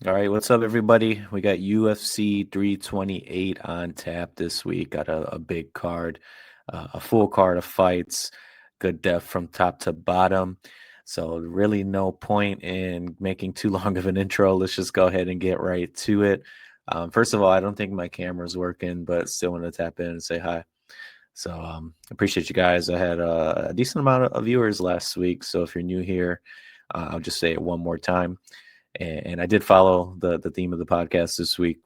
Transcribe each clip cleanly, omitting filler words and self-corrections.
All right, what's up, everybody? We got UFC 328 on tap this week. Got a big card, a full card of fights, good depth from top to bottom. So, really, no point in making too long of an intro. Let's just go ahead and get right to it. First of all, I don't think my camera's working, but still want to tap in and say hi. So, appreciate you guys. I had a decent amount of viewers last week. So, if you're new here, I'll just say it one more time. And I did follow the theme of the podcast this week.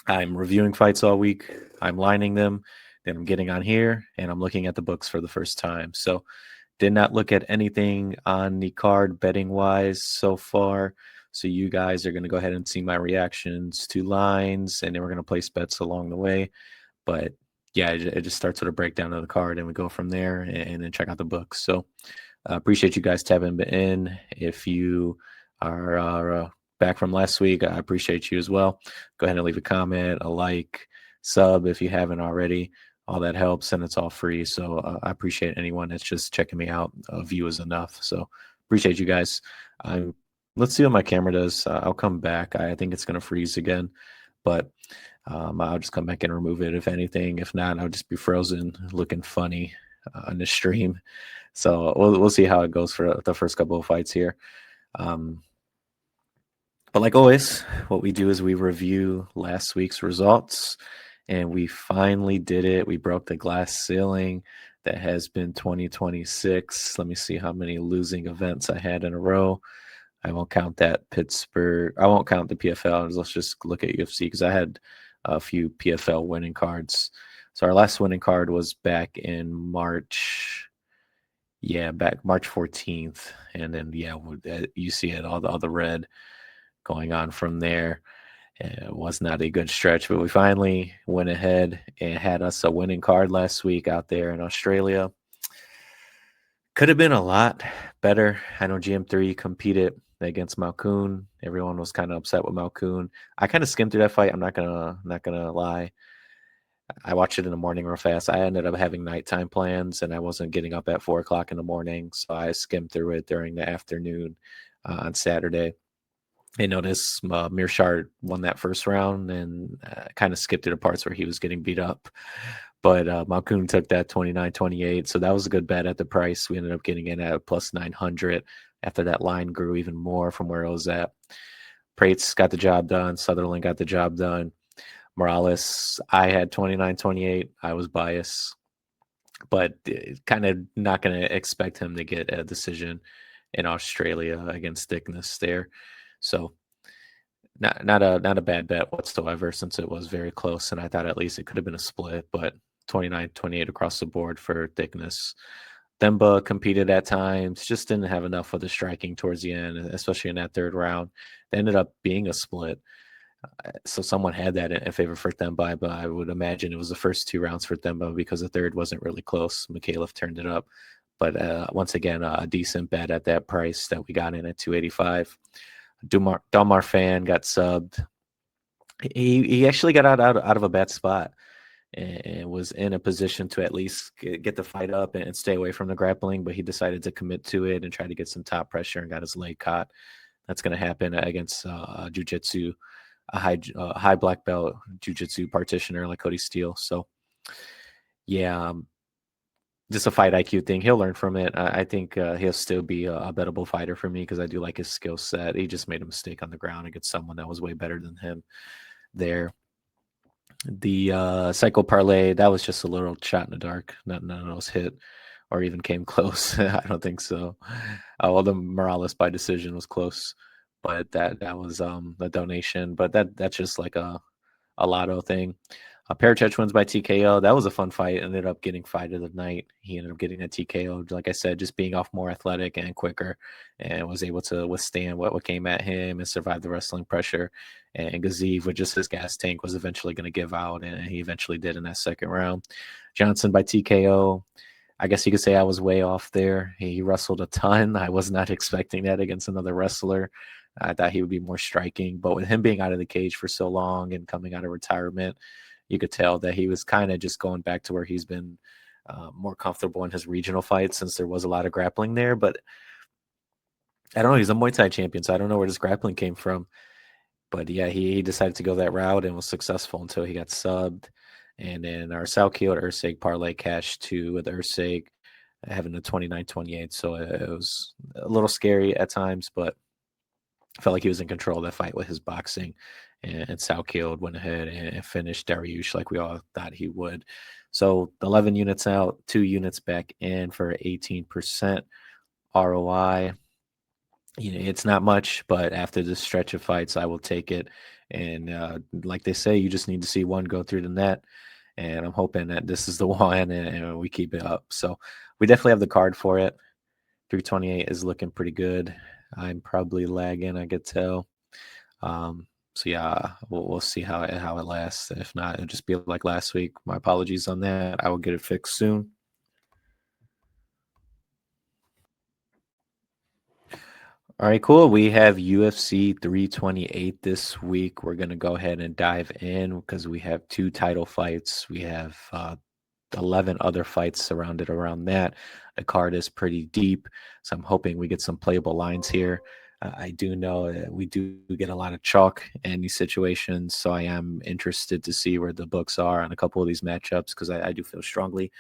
I'm reviewing fights all week. I'm lining them. Then I'm getting on here and I'm looking at the books for the first time. So did not look at anything on the card betting wise so far. So you guys are going to go ahead and see my reactions to lines, and then we're going to place bets along the way. But yeah, it just starts with a breakdown of the card, and we go from there and then check out the books. So appreciate you guys tapping in. If you are back from last week, I appreciate you as well. Go ahead and leave a comment, a like, sub if you haven't already. All that helps, and it's all free. So I appreciate anyone that's just checking me out. A view is enough. So appreciate you guys. Let's see what my camera does. I'll come back. I think it's going to freeze again, but I'll just come back and remove it if anything. If not, I'll just be frozen looking funny on the stream. So we'll see how it goes for the first couple of fights here. But like always, what we do is we review last week's results, and we finally did it. We broke the glass ceiling that has been 2026. Let me see how many losing events I had in a row. I won't count that Pittsburgh. I won't count the PFL. Let's just look at UFC because I had a few PFL winning cards. So our last winning card was back in March. Yeah, back March 14th. And then, yeah, you see it, all the red going on from there. It was not a good stretch, but we finally went ahead and had us a winning card last week out there in Australia. Could have been a lot better. I know GM3 competed against Malkoon. Everyone was kind of upset with Malkoon. I kind of skimmed through that fight. I'm not gonna lie. I watched it in the morning real fast. I ended up having nighttime plans, and I wasn't getting up at 4 o'clock in the morning, so I skimmed through it during the afternoon on Saturday. I noticed Mearshart won that first round and kind of skipped to the parts where he was getting beat up. But Malkoon took that 29-28, so that was a good bet at the price. We ended up getting in at plus 900 after that line grew even more from where it was at. Prates got the job done. Sutherland got the job done. Morales, I had 29-28. I was biased, but kind of not going to expect him to get a decision in Australia against Thickness there. So not a bad bet whatsoever, since it was very close, and I thought at least it could have been a split, but 29-28 across the board for Thickness. Themba competed at times, just didn't have enough of the striking towards the end, especially in that third round. It ended up being a split. So someone had that in favor for Themba, but I would imagine it was the first two rounds for Themba because the third wasn't really close. Mikhailov turned it up. But once again, a decent bet at that price that we got in at 285. Dalmar fan got subbed. He actually got out of a bad spot and was in a position to at least get the fight up and stay away from the grappling, but he decided to commit to it and try to get some top pressure and got his leg caught. That's going to happen against jiu-jitsu, a high black belt jiu-jitsu practitioner like Cody Steele. So, yeah, just a fight IQ thing. He'll learn from it. I think he'll still be a bettable fighter for me because I do like his skill set. He just made a mistake on the ground against someone that was way better than him there. The cycle parlay, that was just a little shot in the dark. None of those hit or even came close. I don't think so. Well, the Morales by decision was close, but that was a donation. But that's just like a lotto thing. Parachurch wins by TKO. That was a fun fight. Ended up getting fight of the night. He ended up getting a TKO. Like I said, just being off more athletic and quicker, and was able to withstand what came at him and survive the wrestling pressure. And Gaziv, with just his gas tank, was eventually going to give out, and he eventually did in that second round. Johnson by TKO. I guess you could say I was way off there. He wrestled a ton. I was not expecting that against another wrestler. I thought he would be more striking, but with him being out of the cage for so long and coming out of retirement, you could tell that he was kind of just going back to where he's been more comfortable in his regional fights, since there was a lot of grappling there. But I don't know. He's a Muay Thai champion, so I don't know where this grappling came from. But yeah, he decided to go that route and was successful until he got subbed. And then our Salkio Ursig parlay cashed too with Ursig having a 29-28. So it was a little scary at times, but I felt like he was in control of that fight with his boxing. And Salkio went ahead and finished Dariush like we all thought he would. So 11 units out, 2 units back in for 18% ROI. It's not much, but after this stretch of fights, I will take it. And like they say, you just need to see one go through the net. And I'm hoping that this is the one and we keep it up. So we definitely have the card for it. 328 is looking pretty good. I'm probably lagging, I could tell. So yeah, we'll see how it lasts. If not, it'll just be like last week. My apologies on that. I will get it fixed soon. All right, cool. We have UFC 328 this week. We're going to go ahead and dive in because we have 2 title fights. We have 11 other fights surrounded around that. The card is pretty deep, so I'm hoping we get some playable lines here. I do know that we do get a lot of chalk in these situations, so I am interested to see where the books are on a couple of these matchups because I do feel strongly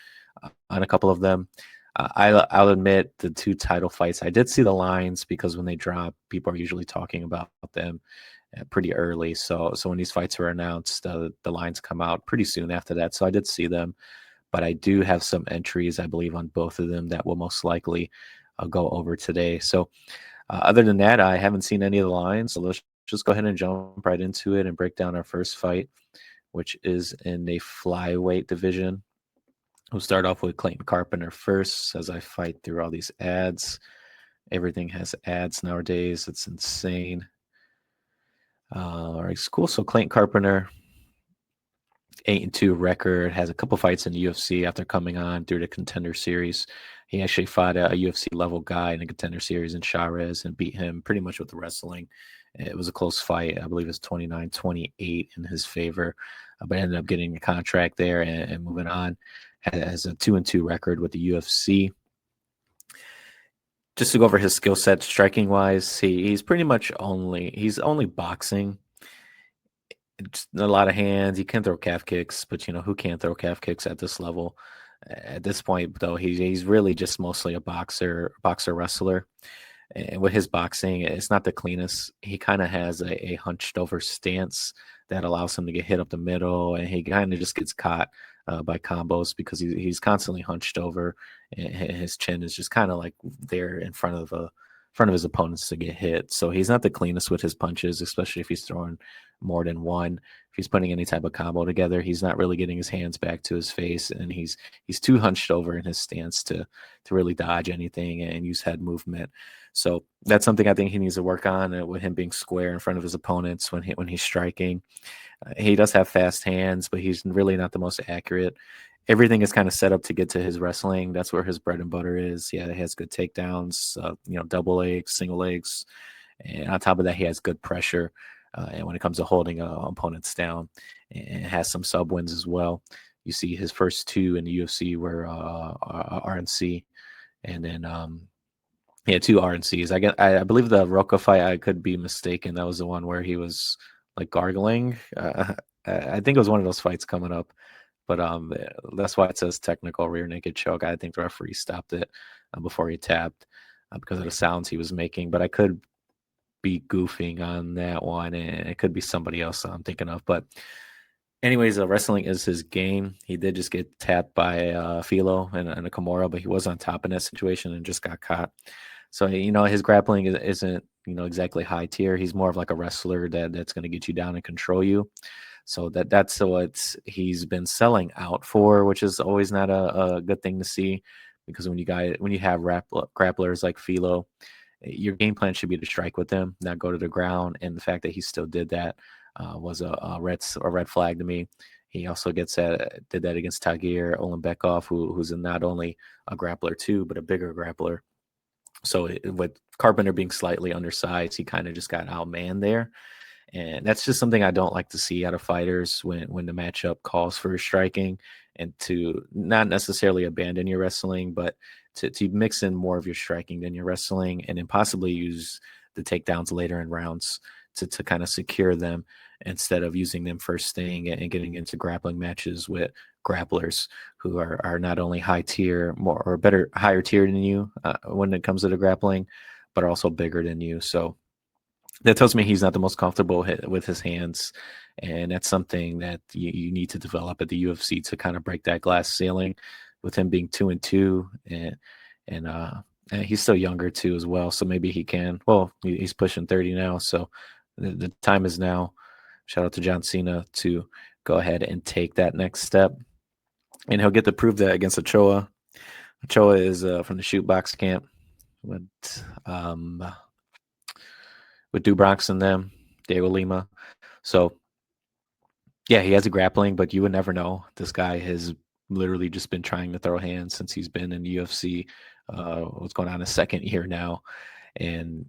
on a couple of them. I'll admit the 2 title fights. I did see the lines because when they drop, people are usually talking about them pretty early. So when these fights were announced, the lines come out pretty soon after that. So I did see them, but I do have some entries, I believe, on both of them that will most likely go over today. So other than that, I haven't seen any of the lines. So let's just go ahead and jump right into it and break down our first fight, which is in the flyweight division. We'll start off with Clayton Carpenter first as I fight through all these ads. Everything has ads nowadays. It's insane. All right, it's cool. So Clayton Carpenter, 8-2 record, has a couple fights in the UFC after coming on through the Contender Series. He actually fought a UFC level guy in the Contender Series in Chavez and beat him pretty much with the wrestling. It was a close fight. I believe it's 29-28 in his favor, but ended up getting a contract there and moving on. Has a 2-2 record with the UFC. Just to go over his skill set, striking wise, he's pretty much only boxing. It's a lot of hands. He can throw calf kicks, but who can't throw calf kicks at this level? At this point, though, he's really just mostly a boxer wrestler. And with his boxing, it's not the cleanest. He kind of has a hunched over stance that allows him to get hit up the middle, and he kind of just gets caught by combos because he's constantly hunched over, and his chin is just kind of like there in front of his opponents to get hit. So he's not the cleanest with his punches, especially if he's throwing more than one. If he's putting any type of combo together, he's not really getting his hands back to his face, and he's too hunched over in his stance to really dodge anything and use head movement. So that's something I think he needs to work on with him being square in front of his opponents when he's striking. He does have fast hands, but he's really not the most accurate. Everything is kind of set up to get to his wrestling. That's where his bread and butter is. Yeah, he has good takedowns, double legs, single legs, and on top of that, he has good pressure. And when it comes to holding opponents down, and has some sub wins as well. You see his first 2 in the UFC were RNC, and then yeah, 2 RNCs. I believe the Roca fight. I could be mistaken. That was the one where he was like gargling. I think it was one of those fights coming up, but that's why it says technical rear naked choke. I think the referee stopped it before he tapped because of the sounds he was making. But I could be goofing on that one, and it could be somebody else I'm thinking of. But anyways, wrestling is his game. He did just get tapped by Philo and a Kimura, but he was on top in that situation and just got caught. So his grappling isn't exactly high tier. He's more of like a wrestler that's going to get you down and control you. So that's what he's been selling out for, which is always not a good thing to see, because when you have grapplers like Philo, your game plan should be to strike with them, not go to the ground. And the fact that he still did that was a red flag to me. He also did that against Tagir Olimbekov, who's not only a grappler too, but a bigger grappler. So with Carpenter being slightly undersized, he kind of just got outmanned there. And that's just something I don't like to see out of fighters when the matchup calls for striking, and to not necessarily abandon your wrestling, but to mix in more of your striking than your wrestling, and then possibly use the takedowns later in rounds to kind of secure them instead of using them first thing and getting into grappling matches with grapplers who are not only high tier, more or better, higher tier than you when it comes to the grappling, but are also bigger than you. So that tells me he's not the most comfortable with his hands, and that's something that you need to develop at the UFC to kind of break that glass ceiling. With him being 2-2, and and he's still younger too as well, so maybe he can. Well, he's pushing 30 now, so the time is now. Shout out to John Cena to go ahead and take that next step, and he'll get to prove that against Ochoa. Ochoa is from the shoot box camp with um, with Dubrox and them, Diego Lima. So yeah, he has a grappling, but you would never know. This guy has literally just been trying to throw hands since he's been in the UFC. What's going on his second year now, and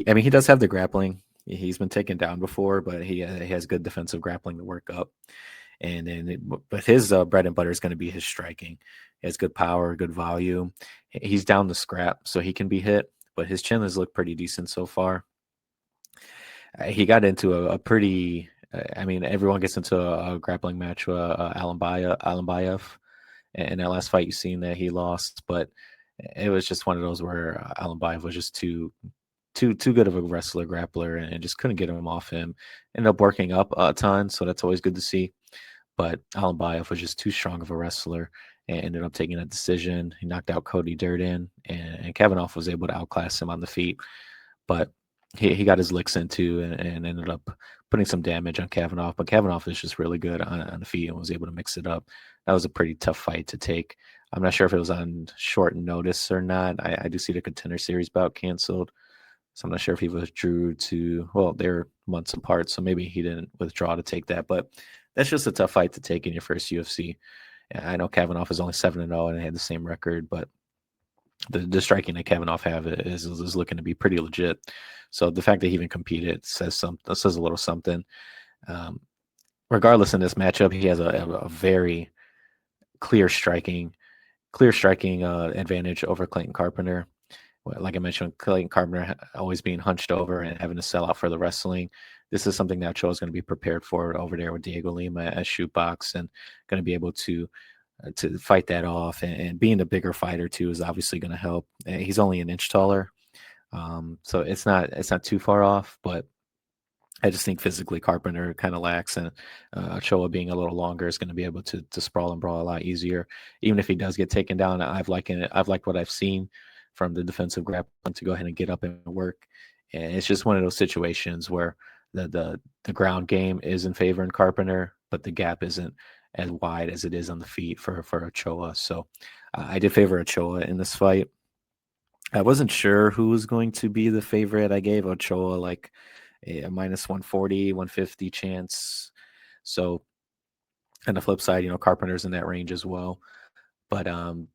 I mean, he does have the grappling. He's been taken down before, but he has good defensive grappling to work up. And then, but his bread and butter is going to be his striking. He has good power, good volume. He's down the scrap, so he can be hit. But his chin has looked pretty decent so far. He got into a pretty. I mean, everyone gets into a grappling match with Alimbayev, and that last fight you seen that he lost, but it was just one of those where Alimbayev was just too good of a wrestler grappler and just couldn't get him off him. Ended up working up a ton, so that's always good to see. But Alimbayev was just too strong of a wrestler and ended up taking a decision. He knocked out Cody Durden, and Kavanaugh was able to outclass him on the feet. But he got his licks into and ended up putting some damage on Kavanaugh. But Kavanaugh is just really good on the feet and was able to mix it up. That was a pretty tough fight to take. I'm not sure if it was on short notice or not. I do see the Contender Series bout canceled. So I'm not sure if he withdrew to, well, they're months apart, so maybe he didn't withdraw to take that. But that's just a tough fight to take in your first UFC. I know Kavanaugh is only 7-0 and they had the same record, but the striking that Kavanaugh have is looking to be pretty legit. So the fact that he even competed says a little something. Um, Regardless, in this matchup, he has a very clear striking advantage over Clayton Carpenter. Like I mentioned, Clayton Carpenter always being hunched over and having to sell out for the wrestling. This is something that Ochoa is going to be prepared for over there with Diego Lima as shootbox, and going to be able to fight that off. And being a bigger fighter too is obviously going to help. He's only an inch taller, so it's not too far off, but I just think physically Carpenter kind of lacks, and Ochoa being a little longer is going to be able to sprawl and brawl a lot easier. Even if he does get taken down, I've liked what I've seen from the defensive grappling to go ahead and get up and work. And it's just one of those situations where the ground game is in favor in Carpenter, but the gap isn't as wide as it is on the feet for Ochoa. So I did favor Ochoa in this fight. I wasn't sure who was going to be the favorite. I gave Ochoa like a minus 140, 150 chance. So, on the flip side, Carpenter's in that range as well. But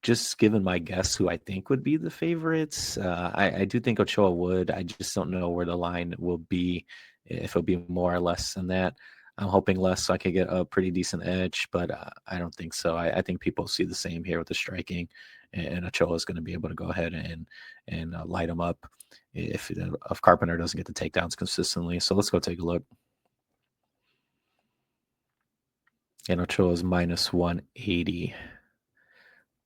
just given my guess who I think would be the favorites, I do think Ochoa would. I just don't know where the line will be, if it'll be more or less than that. I'm hoping less so I could get a pretty decent edge, but I don't think so. I think people see the same here with the striking, and Ochoa is going to be able to go ahead and light him up if Carpenter doesn't get the takedowns consistently. So let's go take a look. And Ochoa is minus 180.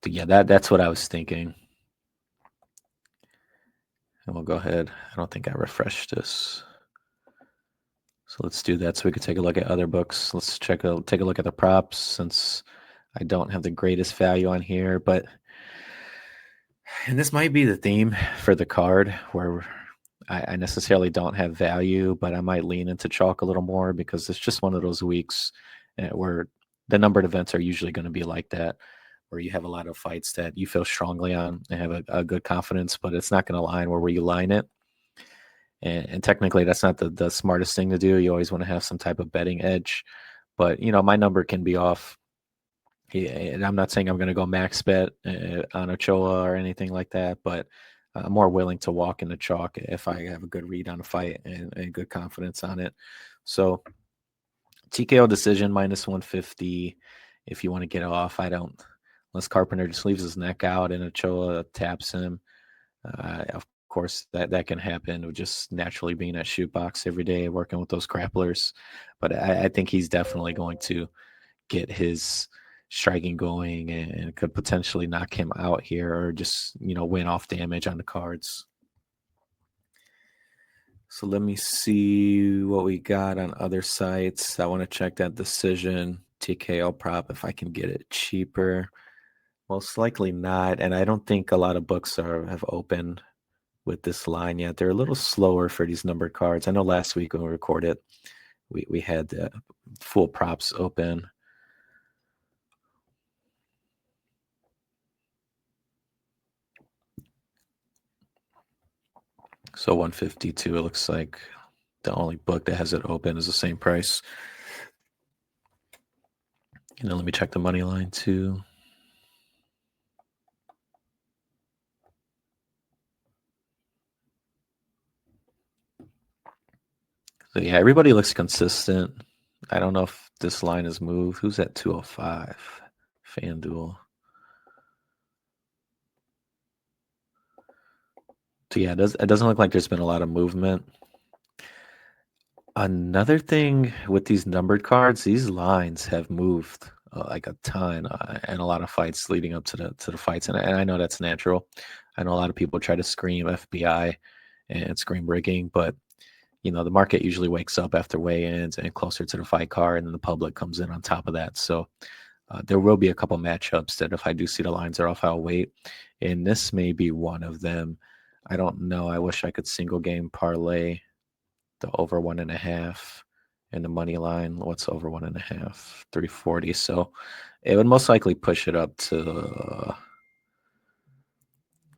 Yeah, that's what I was thinking. And we'll go ahead. I don't think I refreshed this. So let's do that so we could take a look at other books. Let's take a look at the props since I don't have the greatest value on here. And this might be the theme for the card where I necessarily don't have value, but I might lean into chalk a little more because it's just one of those weeks where the numbered events are usually going to be like that, where you have a lot of fights that you feel strongly on and have a good confidence, but it's not going to line where you line it. And technically, that's not the smartest thing to do. You always want to have some type of betting edge. But, my number can be off. And I'm not saying I'm going to go max bet on Ochoa or anything like that, but I'm more willing to walk in the chalk if I have a good read on a fight and good confidence on it. So TKO decision minus 150 if you want to get off. Unless Carpenter just leaves his neck out and Ochoa taps him. Of course, that can happen with just naturally being at shoot box every day, working with those grapplers. But I think he's definitely going to get his striking going and could potentially knock him out here or just, win off damage on the cards. So let me see what we got on other sites. I want to check that decision TKO prop if I can get it cheaper. Most likely not, and I don't think a lot of books have opened with this line yet. They're a little slower for these numbered cards. I know last week when we recorded, we had the full props open. So 152, it looks like the only book that has it open is the same price. And then let me check the money line too. So yeah, everybody looks consistent. I don't know if this line has moved. Who's at 205? FanDuel. So yeah, it doesn't look like there's been a lot of movement. Another thing with these numbered cards, these lines have moved like a ton, and a lot of fights leading up to the fights, and I know that's natural. I know a lot of people try to scream FBI and scream rigging, but the market usually wakes up after weigh-ins and closer to the fight card, and then the public comes in on top of that. So there will be a couple matchups that if I do see the lines are off, I'll wait, and this may be one of them. I don't know. I wish I could single game parlay the over 1.5 and the money line. What's over 1.5? 340. So it would most likely push it up to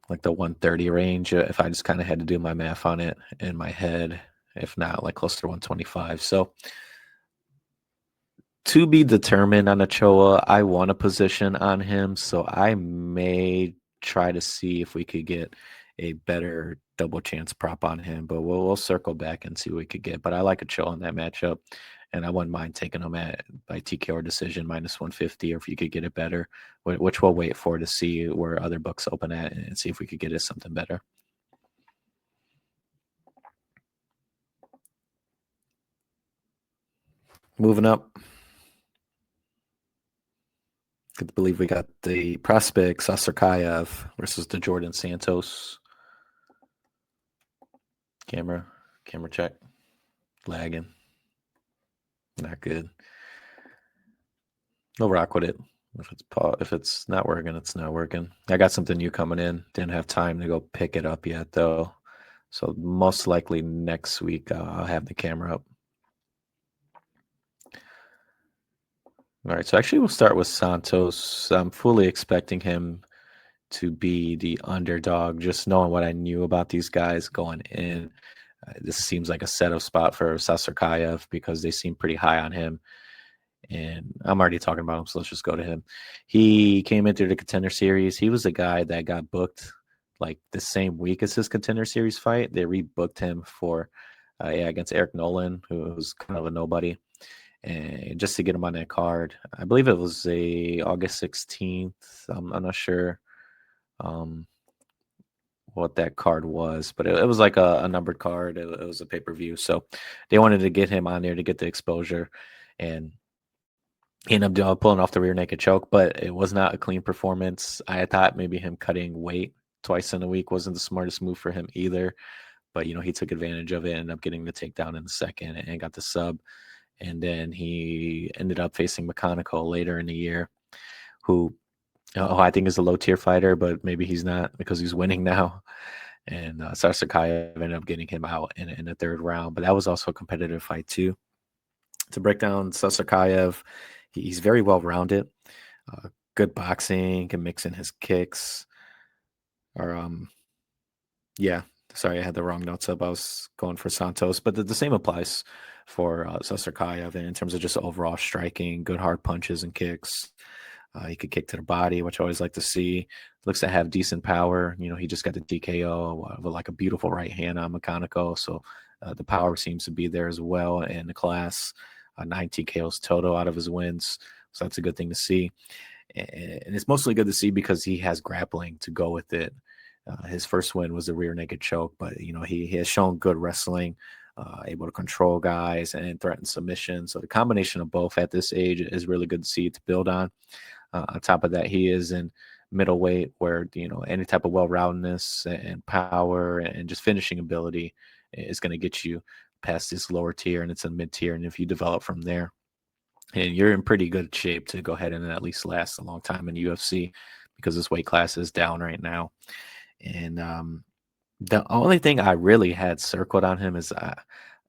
like the 130 range if I just kind of had to do my math on it in my head. If not, like close to 125. So to be determined on Ochoa. I want a position on him, so I may try to see if we could get a better double chance prop on him, but we'll circle back and see what we could get. But I like Ochoa in that matchup, and I wouldn't mind taking him by TKO decision minus 150, or if you could get it better, which we'll wait for to see where other books open at and see if we could get it something better. Moving up. Good to believe we got the prospects, Asarkayev versus the Jordan Santos. Camera check. Lagging. Not good. No rock with it. If it's not working, it's not working. I got something new coming in. Didn't have time to go pick it up yet, though. So most likely next week I'll have the camera up. All right, so actually we'll start with Santos. I'm fully expecting him to be the underdog, just knowing what I knew about these guys going in. This seems like a setup spot for Sasarkayev because they seem pretty high on him. And I'm already talking about him, so let's just go to him. He came into the Contender Series. He was the guy that got booked like the same week as his Contender Series fight. They rebooked him for against Eric Nolan, who was kind of a nobody. And just to get him on that card, I believe it was a August 16th. I'm not sure what that card was, but it was like a numbered card. It was a pay-per-view. So they wanted to get him on there to get the exposure. And he ended up pulling off the rear naked choke, but it was not a clean performance. I thought maybe him cutting weight twice in a week wasn't the smartest move for him either. But, he took advantage of it, ended up getting the takedown in the second and got the sub. And then he ended up facing Mechanical later in the year, who I think is a low tier fighter, but maybe he's not because he's winning now. And Sasakayev ended up getting him out in the third round. But that was also a competitive fight too. To break down Sasakayev, he's very well rounded. Good boxing, can mix in his kicks. Yeah, sorry, I had the wrong notes up. I was going for Santos, but the same applies for Sasakayev in terms of just overall striking, good hard punches and kicks. He could kick to the body, which I always like to see. Looks to have decent power. He just got the DKO with like a beautiful right hand on Mechanico. So the power seems to be there as well in the class. 9 TKOs total out of his wins. So that's a good thing to see. And it's mostly good to see because he has grappling to go with it. His first win was the rear naked choke, but he has shown good wrestling, able to control guys and threaten submission. So the combination of both at this age is really good to see to build on. On top of that, he is in middleweight, where any type of well-roundedness and power and just finishing ability is going to get you past this lower tier, and it's a mid tier. And if you develop from there, and you're in pretty good shape to go ahead and at least last a long time in UFC, because this weight class is down right now. And the only thing I really had circled on him is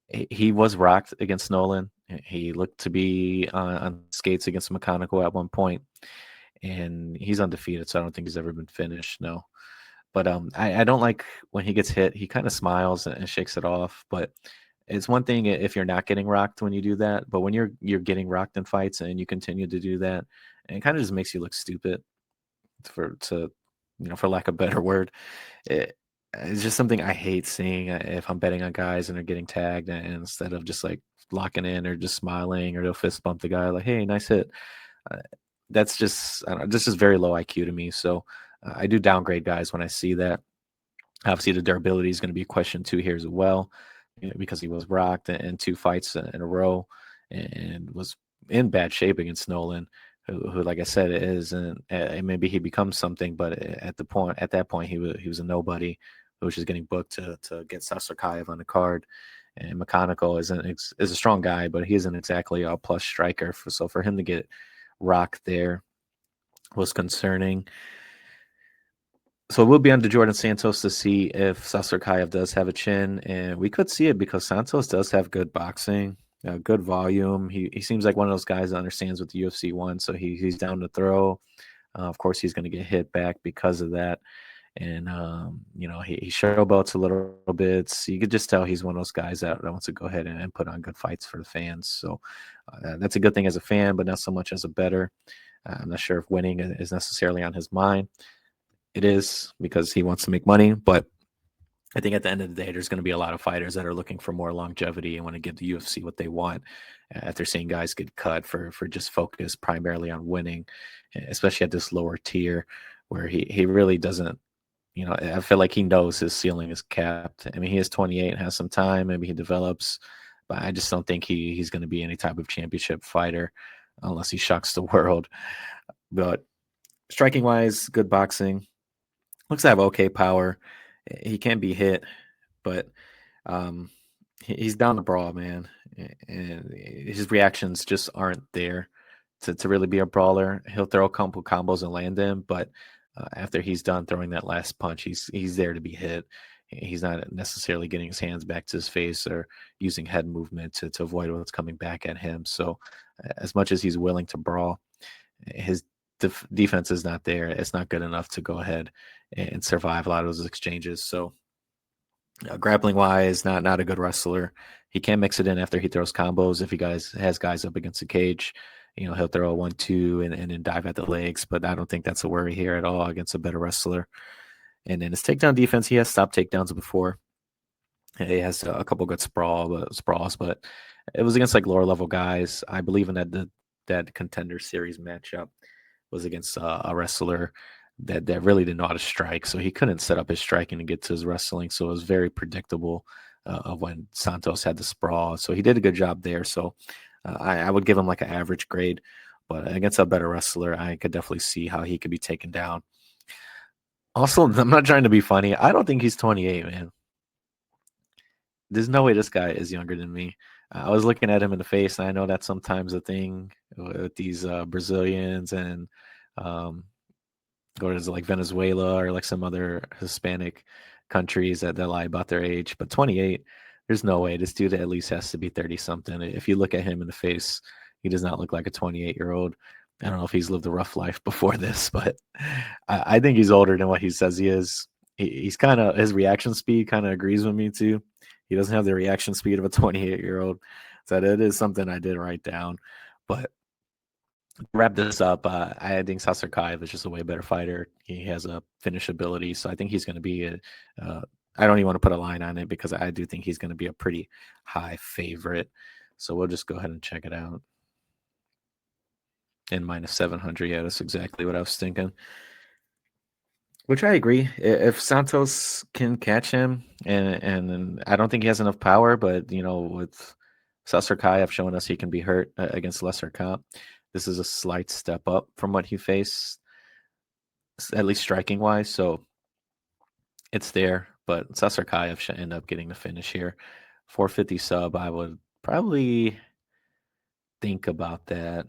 he was rocked against Nolan. He looked to be on skates against McConaughey at one point, and he's undefeated, so I don't think he's ever been finished. No. But I don't like when he gets hit. He kind of smiles and shakes it off. But it's one thing if you're not getting rocked when you do that, but when you're getting rocked in fights and you continue to do that, and it kind of just makes you look stupid, for lack of a better word. It's just something I hate seeing if I'm betting on guys and they're getting tagged, and instead of just like locking in or just smiling, or they'll fist bump the guy like, "Hey, nice hit." Uh, that's just I don't know, this is very low IQ to me. So I do downgrade guys when I see that. Obviously, the durability is going to be a question too here as well, because he was rocked in two fights in a row and was in bad shape against Nolan, who like I said, isn't. Maybe he becomes something, but at that point, he was a nobody who was just getting booked to get Sasarkayev on the card. And McConaughey is a strong guy, but he isn't exactly a plus striker. So for him to get rocked there was concerning. So it will be on to Jordan Santos to see if Sasarkayev does have a chin, and we could see it because Santos does have good boxing, good volume. He seems like one of those guys that understands what the UFC wants, so he's down to throw. Of course, he's going to get hit back because of that, and he showboats a little bit. So you could just tell he's one of those guys that wants to go ahead and put on good fights for the fans. So that's a good thing as a fan, but not so much as a bettor. I'm not sure if winning is necessarily on his mind. It is, because he wants to make money, but I think at the end of the day, there's going to be a lot of fighters that are looking for more longevity and want to give the UFC what they want after seeing guys get cut for just focus primarily on winning, especially at this lower tier where he really doesn't. I feel like he knows his ceiling is capped. I mean, he is 28 and has some time. Maybe he develops, but I just don't think he's going to be any type of championship fighter unless he shocks the world. But striking wise, good boxing. Looks to have okay power. He can be hit, but um, he's down to brawl, man. And his reactions just aren't there to really be a brawler. He'll throw a couple combos and land them, but after he's done throwing that last punch, he's there to be hit. He's not necessarily getting his hands back to his face or using head movement to avoid what's coming back at him. So, as much as he's willing to brawl, his defense is not there. It's not good enough to go ahead and survive a lot of those exchanges. So grappling wise, not a good wrestler. He can mix it in after he throws combos. If he has guys up against the cage, he'll throw a 1-2 and then dive at the legs. But I don't think that's a worry here at all against a better wrestler. And then his takedown defense, he has stopped takedowns before. He has a couple good sprawls, but it was against like lower level guys. I believe in that contender series matchup was against a wrestler that really didn't know how to strike, so he couldn't set up his striking to get to his wrestling. So it was very predictable of when Santos had the sprawl. So he did a good job there. So I would give him like an average grade, but against a better wrestler, I could definitely see how he could be taken down. Also, I'm not trying to be funny. I don't think he's 28, man. There's no way this guy is younger than me. I was looking at him in the face, and I know that's sometimes a thing with these Brazilians and um, or is it like Venezuela or like some other Hispanic countries that lie about their age. But 28, there's no way. This dude at least has to be 30 something. If you look at him in the face, he does not look like a 28-year-old. I don't know if he's lived a rough life before this, but I think he's older than what he says he is. He's kind of, his reaction speed kind of agrees with me too. He doesn't have the reaction speed of a 28-year-old. So that is something I did write down. But wrap this up, I think Sasarkayev is just a way better fighter. He has a finish ability, so I think he's going to be I don't even want to put a line on it because I do think he's going to be a pretty high favorite. So we'll just go ahead and check it out. And minus 700, yeah, that's exactly what I was thinking. Which I agree. If Santos can catch him, and I don't think he has enough power, but with Sasarkayev showing us he can be hurt against lesser comp, this is a slight step up from what he faced, at least striking wise. So it's there, but Sasarkayev should end up getting the finish here. 450 sub, I would probably think about that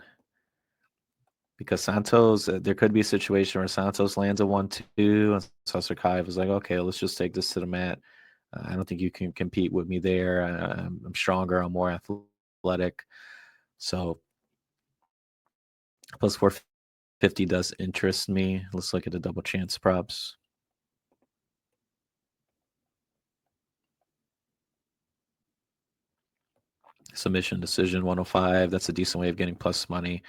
because Santos, there could be a situation where Santos lands a 1-2, and Sasarkayev is like, okay, let's just take this to the mat. I don't think you can compete with me there. I'm stronger. I'm more athletic. So plus 450 does interest me. Let's look at the double chance props. Submission decision 105. That's a decent way of getting plus money.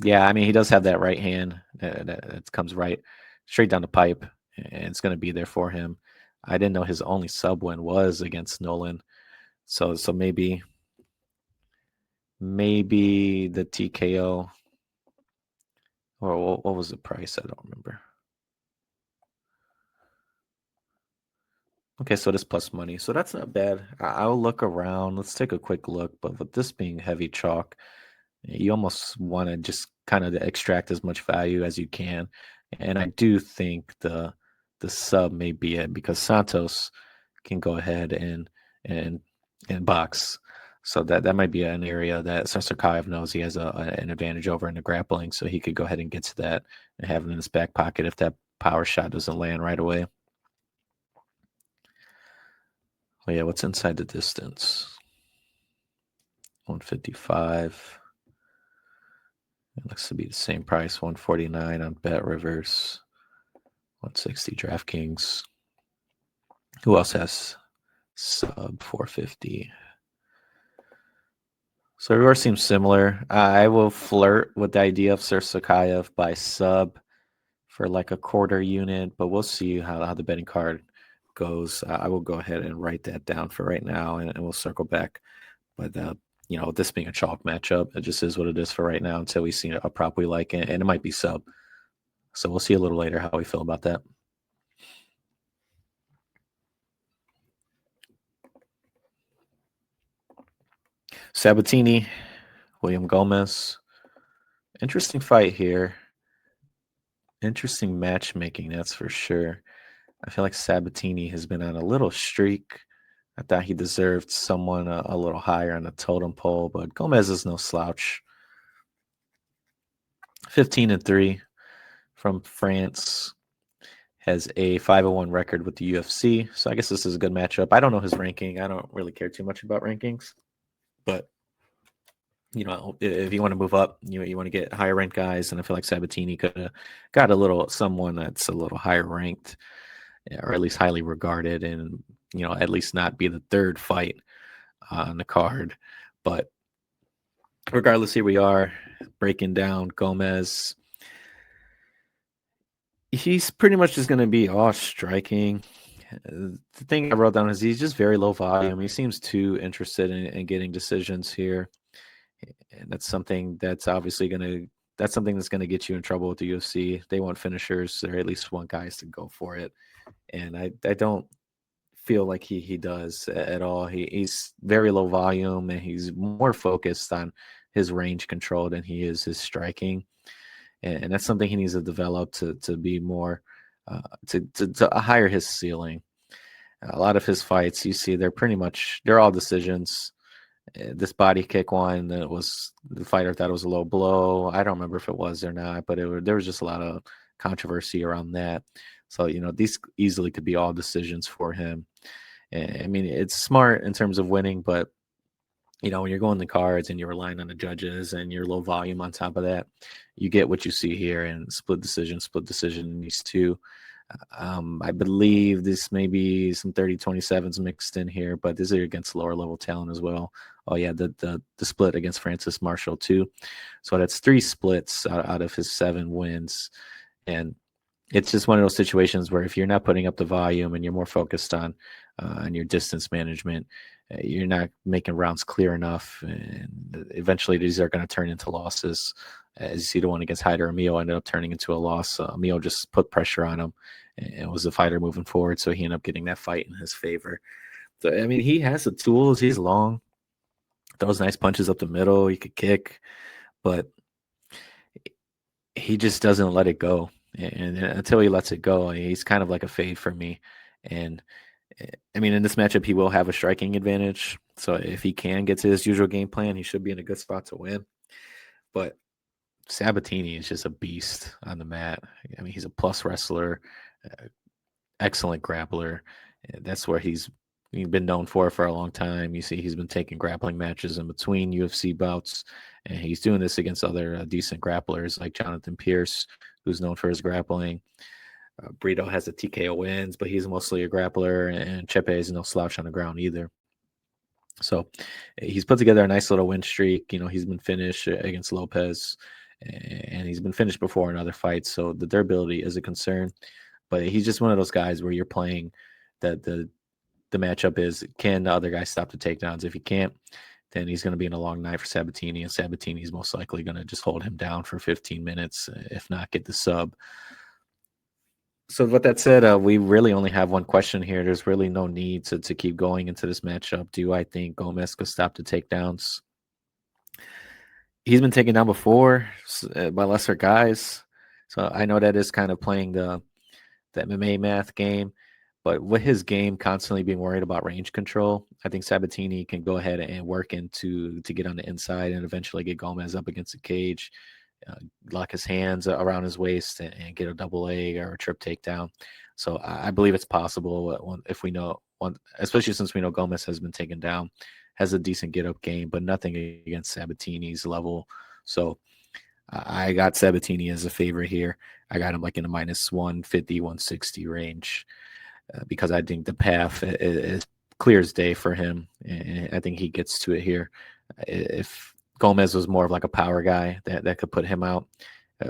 Yeah, I mean, he does have that right hand that comes right straight down the pipe, and it's going to be there for him. I didn't know his only sub win was against Nolan. So maybe the TKO, or what was the price? I don't remember. Okay, so this plus money. So that's not bad. I'll look around. Let's take a quick look. But with this being heavy chalk, you almost want to just kind of extract as much value as you can. And I do think the sub may be it because Santos can go ahead and and box. So that might be an area that Sasarkayev knows he has an advantage over in the grappling. So he could go ahead and get to that and have it in his back pocket if that power shot doesn't land right away. Oh yeah, what's inside the distance? 155. It looks to be the same price, 149 on Bet Rivers, 160 DraftKings. Who else has sub 450? So everywhere seems similar. I will flirt with the idea of Sirsukayev by sub for like a quarter unit, but we'll see how the betting card goes. I will go ahead and write that down for right now, and we'll circle back. But this being a chalk matchup, it just is what it is for right now until we see a prop we like, and it might be sub. So we'll see a little later how we feel about that. Sabatini, William Gomez. Interesting fight here. Interesting matchmaking, that's for sure. I feel like Sabatini has been on a little streak. I thought he deserved someone a little higher on the totem pole, but Gomez is no slouch. 15-3 from France. Has a 501 record with the UFC. So I guess this is a good matchup. I don't know his ranking. I don't really care too much about rankings. But if you want to move up, you want to get higher ranked guys, and I feel like Sabatini could have got someone that's a little higher ranked, or at least highly regarded, and at least not be the third fight on the card. But regardless, here we are breaking down Gomez. He's pretty much just going to be all striking. The thing I wrote down is he's just very low volume. He seems too interested in getting decisions here, and that's something that's obviously that's something that's going to get you in trouble with the UFC. They want finishers, or at least want guys to go for it, and I don't feel like he does at all. He's very low volume, and he's more focused on his range control than he is his striking, and that's something he needs to develop to be more to higher his ceiling. A lot of his fights, you see, they're all decisions. This body kick one, that was the fighter thought it was a low blow. I don't remember if it was or not, but there was just a lot of controversy around that. So these easily could be all decisions for him. I mean, it's smart in terms of winning, but when you're going the cards and you're relying on the judges and you're low volume on top of that, you get what you see here, and split decision in these two. I believe this may be some 30-27s mixed in here, but these are against lower level talent as well. Oh yeah, the split against Francis Marshall too. So that's 3 splits out of his 7 wins. And it's just one of those situations where if you're not putting up the volume and you're more focused on your distance management, you're not making rounds clear enough, and eventually these are going to turn into losses. As you see, the one against Hyder Emil ended up turning into a loss. Emil just put pressure on him and was the fighter moving forward, so he ended up getting that fight in his favor. So, I mean, he has the tools. He's long, throws nice punches up the middle. He could kick, but he just doesn't let it go. And until he lets it go, he's kind of like a fade for me. And I mean, in this matchup, he will have a striking advantage. So if he can get to his usual game plan, he should be in a good spot to win. But Sabatini is just a beast on the mat. I mean, he's a plus wrestler, excellent grappler. That's where he's been known for a long time. You see, he's been taking grappling matches in between UFC bouts, and he's doing this against other decent grapplers like Jonathan Pierce, who's known for his grappling. Brito has the TKO wins, but he's mostly a grappler, and Chepe is no slouch on the ground either. So he's put together a nice little win streak. You know, he's been finished against Lopez, and he's been finished before in other fights. So the durability is a concern, but he's just one of those guys where you're playing that the matchup is, can the other guy stop the takedowns? If he can't, then he's going to be in a long night for Sabatini, and Sabatini is most likely going to just hold him down for 15 minutes, if not get the sub. So with that said, we really only have one question here. There's really no need to keep going into this matchup. Do I think Gomez could stop the takedowns? He's been taken down before by lesser guys. So I know that is kind of playing the MMA math game. But with his game constantly being worried about range control, I think Sabatini can go ahead and work to get on the inside and eventually get Gomez up against the cage, lock his hands around his waist and get a double leg or a trip takedown. So I believe it's possible if we know, especially since we know Gomez has been taken down, has a decent get up game, but nothing against Sabatini's level. So I got Sabatini as a favorite here. I got him like in the minus 150, 160 range. Because I think the path is clear as day for him, and I think he gets to it here. If Gomez was more of like a power guy, that could put him out,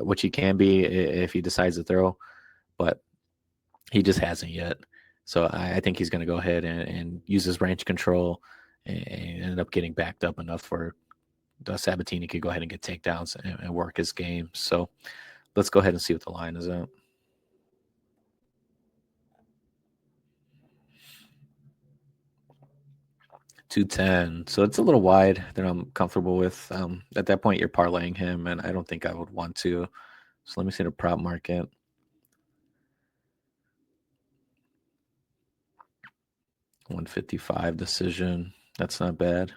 which he can be if he decides to throw, but he just hasn't yet. So I think he's going to go ahead and use his range control and end up getting backed up enough for Sabatini could go ahead and get takedowns and work his game. So let's go ahead and see what the line is at. 210. So it's a little wide that I'm comfortable with. At that point, you're parlaying him, and I don't think I would want to. So let me see the prop market. $155 decision. That's not bad.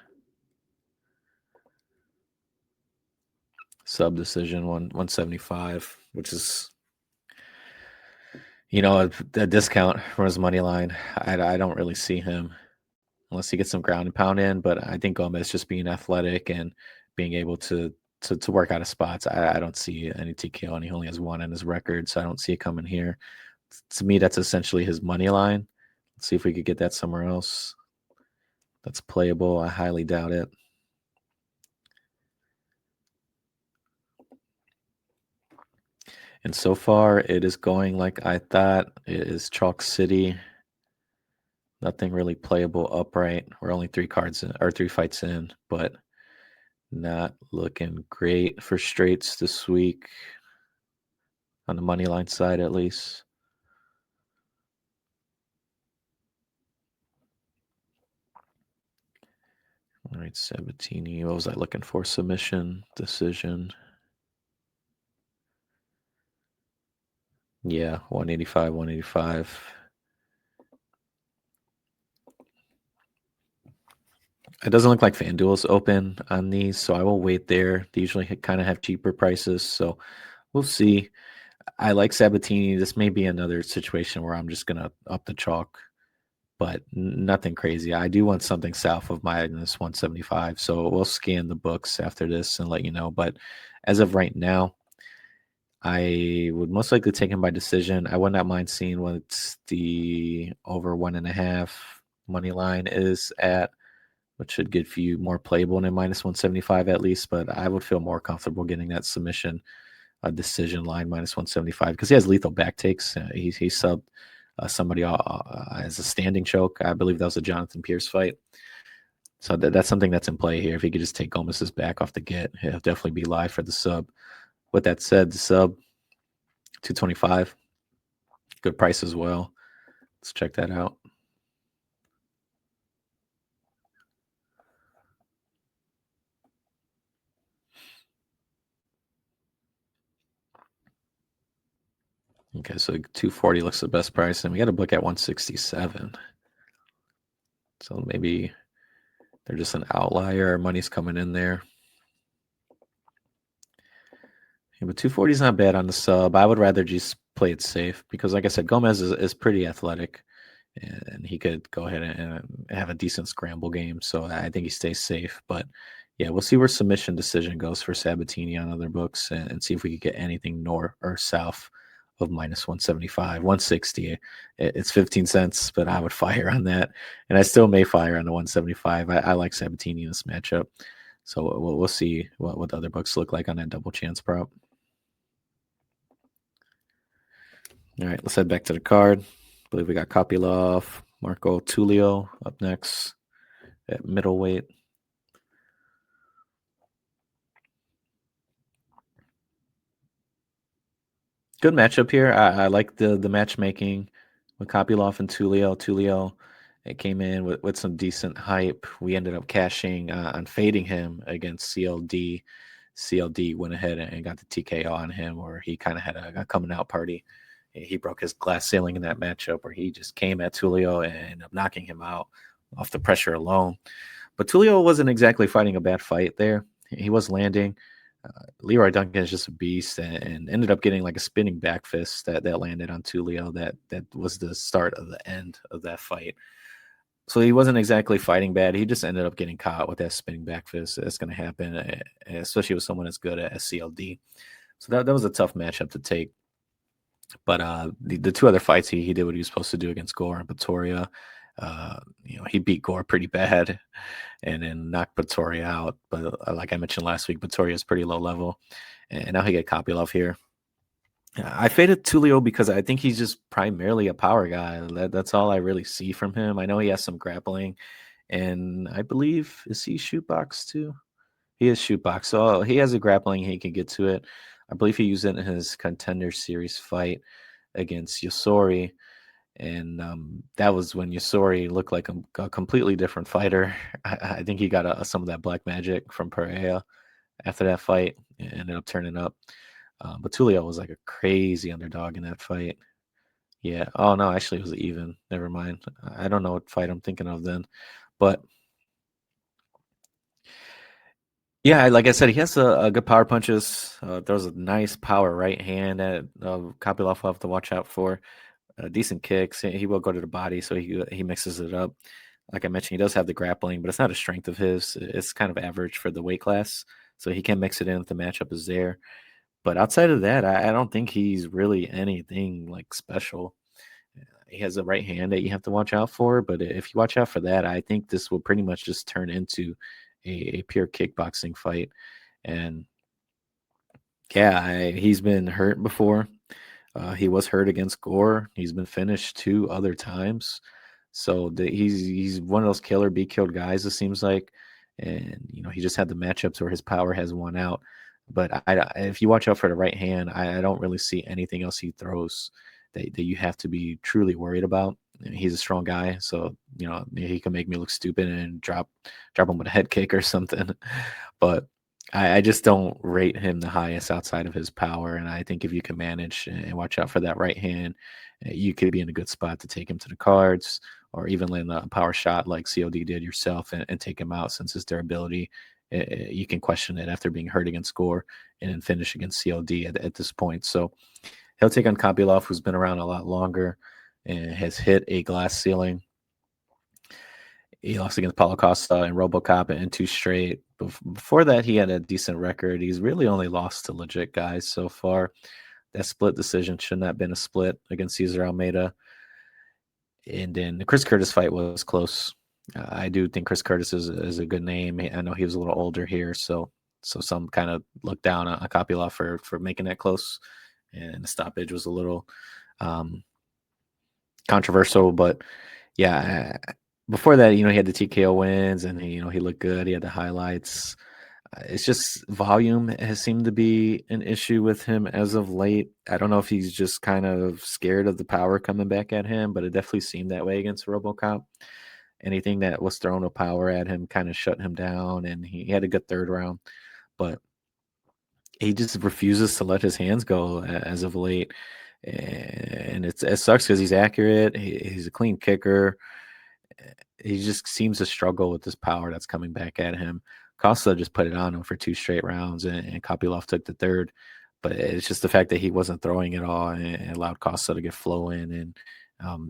Sub decision, 175, which is, a discount from his money line. I don't really see him unless he gets some ground and pound in. But I think Gomez just being athletic and being able to work out of spots, I don't see any TKO, and he only has one in his record, so I don't see it coming here. To me, that's essentially his money line. Let's see if we could get that somewhere else that's playable. I highly doubt it. And so far, it is going like I thought. It is Chalk City. Nothing really playable upright. We're only 3 fights in, but not looking great for straights this week on the money line side, at least. All right, Sabatini. What was I looking for? Submission, decision. Yeah, 185, 185. It doesn't look like FanDuel's open on these, so I will wait there. They usually kind of have cheaper prices, so we'll see. I like Sabatini. This may be another situation where I'm just going to up the chalk, but nothing crazy. I do want something south of minus 175, so we'll scan the books after this and let you know. But as of right now, I would most likely take him by decision. I would not mind seeing what the over 1.5 money line is at, which should give you more playable than minus 175 at least. But I would feel more comfortable getting that submission decision line minus 175 because he has lethal back takes. He subbed somebody as a standing choke. I believe that was a Jonathan Pierce fight. So that's something that's in play here. If he could just take Gomez's back off the get, he'll definitely be live for the sub. With that said, the sub 225, good price as well. Let's check that out. Okay, so 240 looks the best price, and we got to book at 167. So maybe they're just an outlier. Money's coming in there. Yeah, but 240 is not bad on the sub. I would rather just play it safe because, like I said, Gomez is pretty athletic, and he could go ahead and have a decent scramble game. So I think he stays safe. But yeah, we'll see where submission decision goes for Sabatini on other books, and see if we could get anything north or south of minus 175, 160. It's 15 cents, but I would fire on that, and I still may fire on the 175. I like Sabatini in this matchup. So we'll see what the other books look like on that double chance prop. All right, let's head back to the card. I believe we got Kopylov, Marco Tulio up next at middleweight. Good matchup here. I like the matchmaking with Kopylov and Tulio. Tulio, it came in with some decent hype. We ended up cashing on fading him against CLD. CLD went ahead and got the TKO on him, where he kind of had a coming out party. He broke his glass ceiling in that matchup where he just came at Tulio and ended up knocking him out off the pressure alone. But Tulio wasn't exactly fighting a bad fight there. He was landing. Leroy Duncan is just a beast, and ended up getting like a spinning back fist that landed on Tulio. That was the start of the end of that fight. So he wasn't exactly fighting bad. He just ended up getting caught with that spinning back fist. That's going to happen, especially with someone as good as CLD. So that was a tough matchup to take. But the two other fights, he did what he was supposed to do against Gore and Pretoria. He beat Gore pretty bad and then knocked Pretoria out. But like I mentioned last week, Pretoria is pretty low level. And now he get Kopylov here. I faded Tulio because I think he's just primarily a power guy. That's all I really see from him. I know he has some grappling, and I believe, is he shoot box too? He is shoot box, so he has a grappling. He can get to it. I believe he used it in his contender series fight against Yosori, and that was when Yosori looked like a completely different fighter. I think he got some of that black magic from Pereira after that fight, and ended up turning up. But Tulio was like a crazy underdog in that fight. Yeah. Oh no, actually it was even. Never mind. I don't know what fight I'm thinking of then, but yeah, like I said, he has a good power punches. Throws a nice power right hand that Kopylov will have to watch out for. Decent kicks. He will go to the body, so he mixes it up. Like I mentioned, he does have the grappling, but it's not a strength of his. It's kind of average for the weight class, so he can mix it in if the matchup is there. But outside of that, I don't think he's really anything like special. He has a right hand that you have to watch out for, but if you watch out for that, I think this will pretty much just turn into a pure kickboxing fight. And yeah, he's been hurt before. He was hurt against Gore. He's been finished two other times. So he's one of those killer be killed guys. It seems like, and he just had the matchups where his power has won out. But if you watch out for the right hand, I don't really see anything else he throws that you have to be truly worried about. He's a strong guy, so he can make me look stupid and drop him with a head kick or something. But I just don't rate him the highest outside of his power. And I think if you can manage and watch out for that right hand, you could be in a good spot to take him to the cards, or even land a power shot like COD did yourself and take him out, since his durability, you can question it after being hurt against Gore and then finish against COD at this point. So he'll take on Kopylov, who's been around a lot longer and has hit a glass ceiling. He lost against Paulo Costa and RoboCop in two straight. Before that, he had a decent record. He's really only lost to legit guys so far. That split decision should not have been a split against Cesar Almeida. And then the Chris Curtis fight was close. I do think Chris Curtis is a good name. I know he was a little older here, so some kind of looked down on Kopylov for making that close, and the stoppage was a little controversial. But yeah, before that, he had the TKO wins, and he looked good. He had the highlights. It's just volume has seemed to be an issue with him as of late. I don't know if he's just kind of scared of the power coming back at him, but it definitely seemed that way against RoboCop. Anything that was thrown a power at him kind of shut him down, and he had a good third round. But he just refuses to let his hands go as of late, and it sucks because he's accurate. He's a clean kicker. He just seems to struggle with this power that's coming back at him. Costa just put it on him for 2 straight rounds, and Kopylov took the third. But it's just the fact that he wasn't throwing it all and allowed Costa to get flow in, and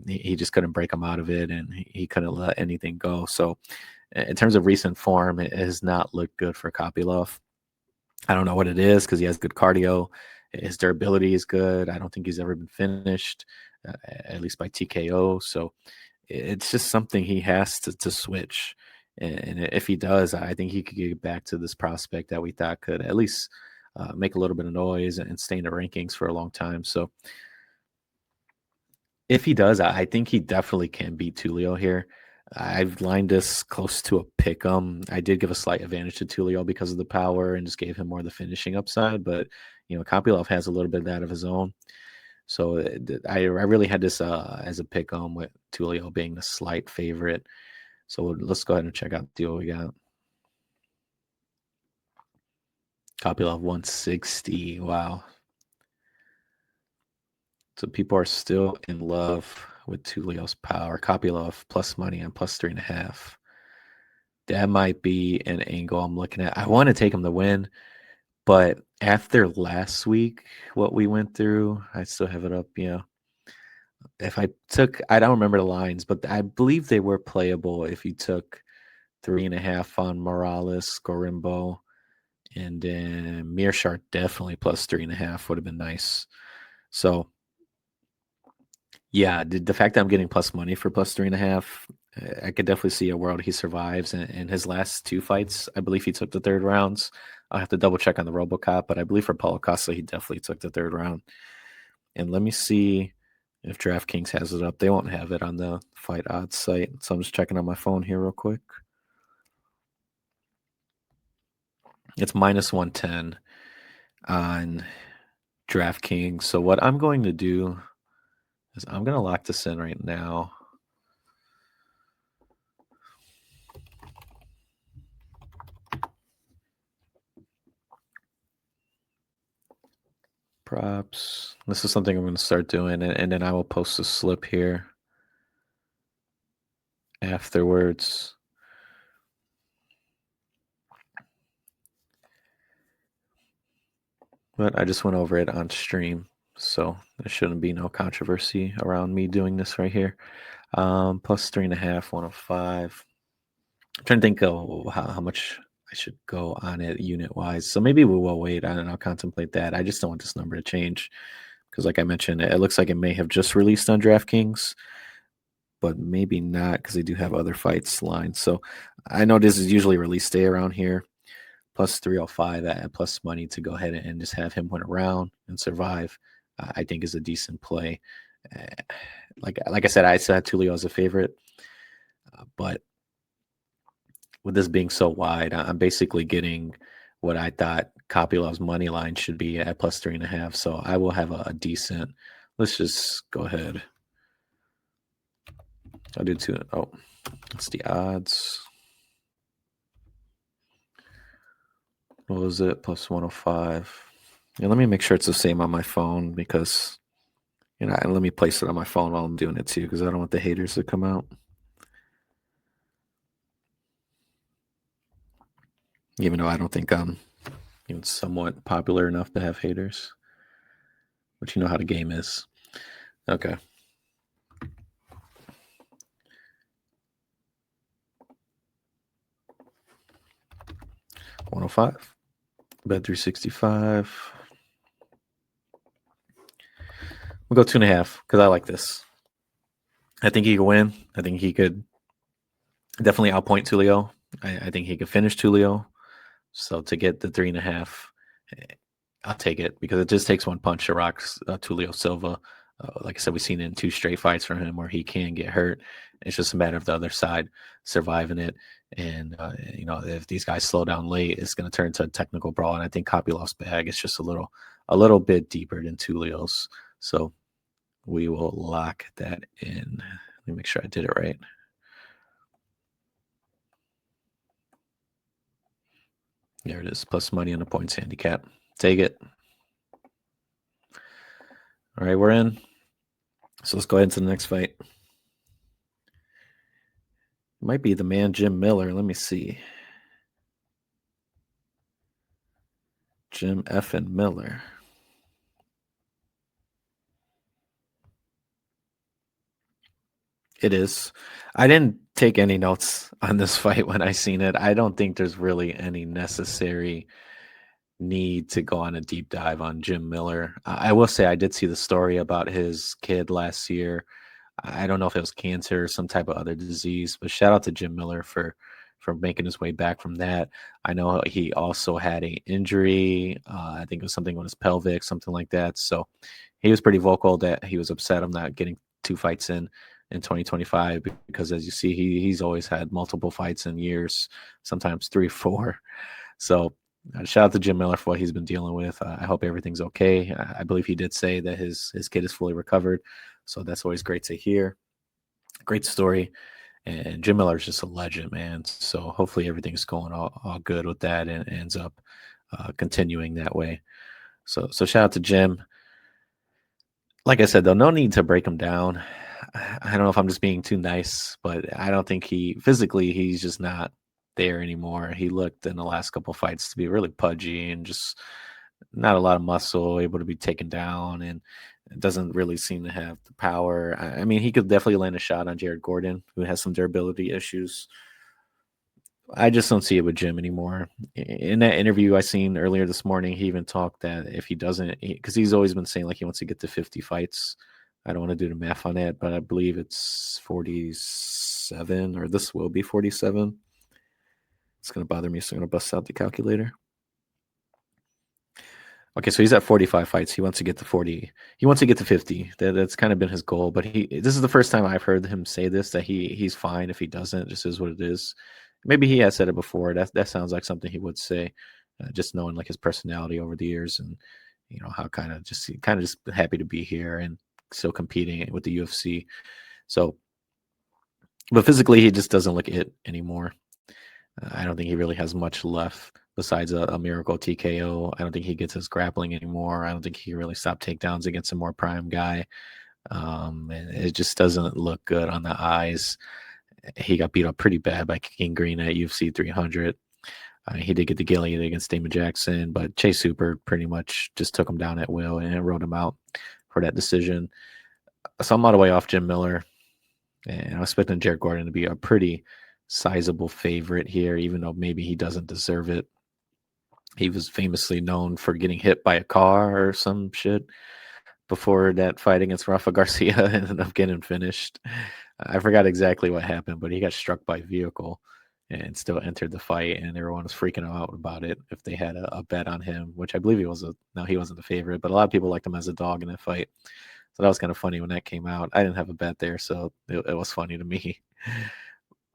he just couldn't break him out of it, and he couldn't let anything go. So, in terms of recent form, it has not looked good for Kopylov. I don't know what it is because he has good cardio. His durability is good. I don't think he's ever been finished, at least by TKO. So it's just something he has to switch. And if he does, I think he could get back to this prospect that we thought could at least make a little bit of noise and stay in the rankings for a long time. So if he does, I think he definitely can beat Tulio here. I've lined this close to a pick 'em. I did give a slight advantage to Tulio because of the power and just gave him more of the finishing upside. But Kopylov has a little bit of that of his own. So I really had this as a pick 'em with Tulio being the slight favorite. So let's go ahead and check out the deal we got. Kopylov 160. Wow. So people are still in love with Tulio's power. Kopylov plus money and plus 3.5. That might be an angle I'm looking at. I want to take him to win, but after last week, what we went through, I still have it up. If I don't remember the lines, but I believe they were playable if you took 3.5 on Morales, Gorimbo, and then Mearshart definitely plus 3.5 would have been nice. So yeah, the fact that I'm getting plus money for plus 3.5, I could definitely see a world he survives. And his last 2 fights, I believe he took the third rounds. I'll have to double check on the RoboCop, but I believe for Paulo Costa, he definitely took the third round. And let me see if DraftKings has it up. They won't have it on the fight odds site. So I'm just checking on my phone here real quick. It's minus 110 on DraftKings. So what I'm going to do is I'm going to lock this in right now. Props. This is something I'm going to start doing, and then I will post a slip here afterwards. But I just went over it on stream, so there shouldn't be no controversy around me doing this right here. Plus 3.5, 105. I'm trying to think of how much I should go on it unit wise. So maybe we will wait and I'll contemplate that. I just don't want this number to change because, like I mentioned, it looks like it may have just released on DraftKings, but maybe not because they do have other fights lined. So I know this is usually release day around here. Plus 305 at plus money to go ahead and just have him win a round and survive, I think is a decent play. Like I said, I still had Tulio as a favorite, but with this being so wide, I'm basically getting what I thought Kopylov's money line should be at plus 3.5. So I will have a decent. Let's just go ahead. I'll do two. Oh, that's the odds. What was it? Plus 105. Yeah, let me make sure it's the same on my phone because, and let me place it on my phone while I'm doing it too because I don't want the haters to come out. Even though I don't think I'm even somewhat popular enough to have haters. But you know how the game is. Okay. $105. Bet 365. We'll go 2.5 because I like this. I think he could win. I think he could definitely outpoint Tulio. I think he could finish Tulio. So to get the 3.5, I'll take it because it just takes one punch to rock Tulio Silva. Like I said, we've seen it in 2 straight fights from him where he can get hurt. It's just a matter of the other side surviving it. And if these guys slow down late, it's going to turn into a technical brawl. And I think Kopilov's bag is just a little bit deeper than Tulio's. So we will lock that in. Let me make sure I did it right. There it is. Plus money on the points handicap. Take it. All right, we're in. So let's go ahead into the next fight. It might be the man Jim Miller. Let me see. Jim F. and Miller. It is. I didn't take any notes on this fight when I seen it. I don't think there's really any necessary need to go on a deep dive on Jim Miller. I will say I did see the story about his kid last year. I don't know if it was cancer or some type of other disease, but shout out to Jim Miller for making his way back from that. I know he also had a injury. I think it was something on his pelvic, something like that. So he was pretty vocal that he was upset I'm not getting two fights in 2025 because as you see, he's always had multiple fights in years, sometimes three, four. So shout out to Jim Miller for what he's been dealing with. I hope everything's okay. I believe he did say that his kid is fully recovered. So that's always great to hear. Great story. And Jim Miller's just a legend, man. So hopefully everything's going all good with that and ends up continuing that way. So shout out to Jim. Like I said, though, no need to break him down. I don't know if I'm just being too nice, but I don't think he's just not there anymore. He looked in the last couple fights to be really pudgy and just not a lot of muscle, able to be taken down, and doesn't really seem to have the power. I mean, he could definitely land a shot on Jared Gordon, who has some durability issues. I just don't see it with Jim anymore. In that interview I seen earlier this morning, he even talked that if he doesn't, because he's always been saying like he wants to get to 50 fights. I don't want to do the math on that, but I believe it's 47, or this will be 47. It's going to bother me, so I'm going to bust out the calculator. Okay, so he's at 45 fights. He wants to get to 40. He wants to get to 50. That's kind of been his goal. But this is the first time I've heard him say this, that he's fine if he doesn't. Just is what it is. Maybe he has said it before. That sounds like something he would say, just knowing like his personality over the years, and how kind of just happy to be here and still competing with the UFC. So, but physically he just doesn't look it anymore. I don't think he really has much left besides a miracle TKO. I don't think he gets his grappling anymore. I don't think he really stopped takedowns against a more prime guy. And it just doesn't look good on the eyes. He got beat up pretty bad by King Green at UFC 300. He did get the Gilead against Damon Jackson, but Chase Super pretty much just took him down at will and wrote him out for that decision. So I'm all the way off Jim Miller. And I was expecting Jared Gordon to be a pretty sizable favorite here, even though maybe he doesn't deserve it. He was famously known for getting hit by a car or some shit before that fight against Rafa Garcia ended up getting finished. I forgot exactly what happened, but he got struck by a vehicle and still entered the fight, and everyone was freaking out about it if they had a bet on him, which I believe he wasn't the favorite, but a lot of people liked him as a dog in that fight. So that was kind of funny when that came out. I didn't have a bet there, so it was funny to me.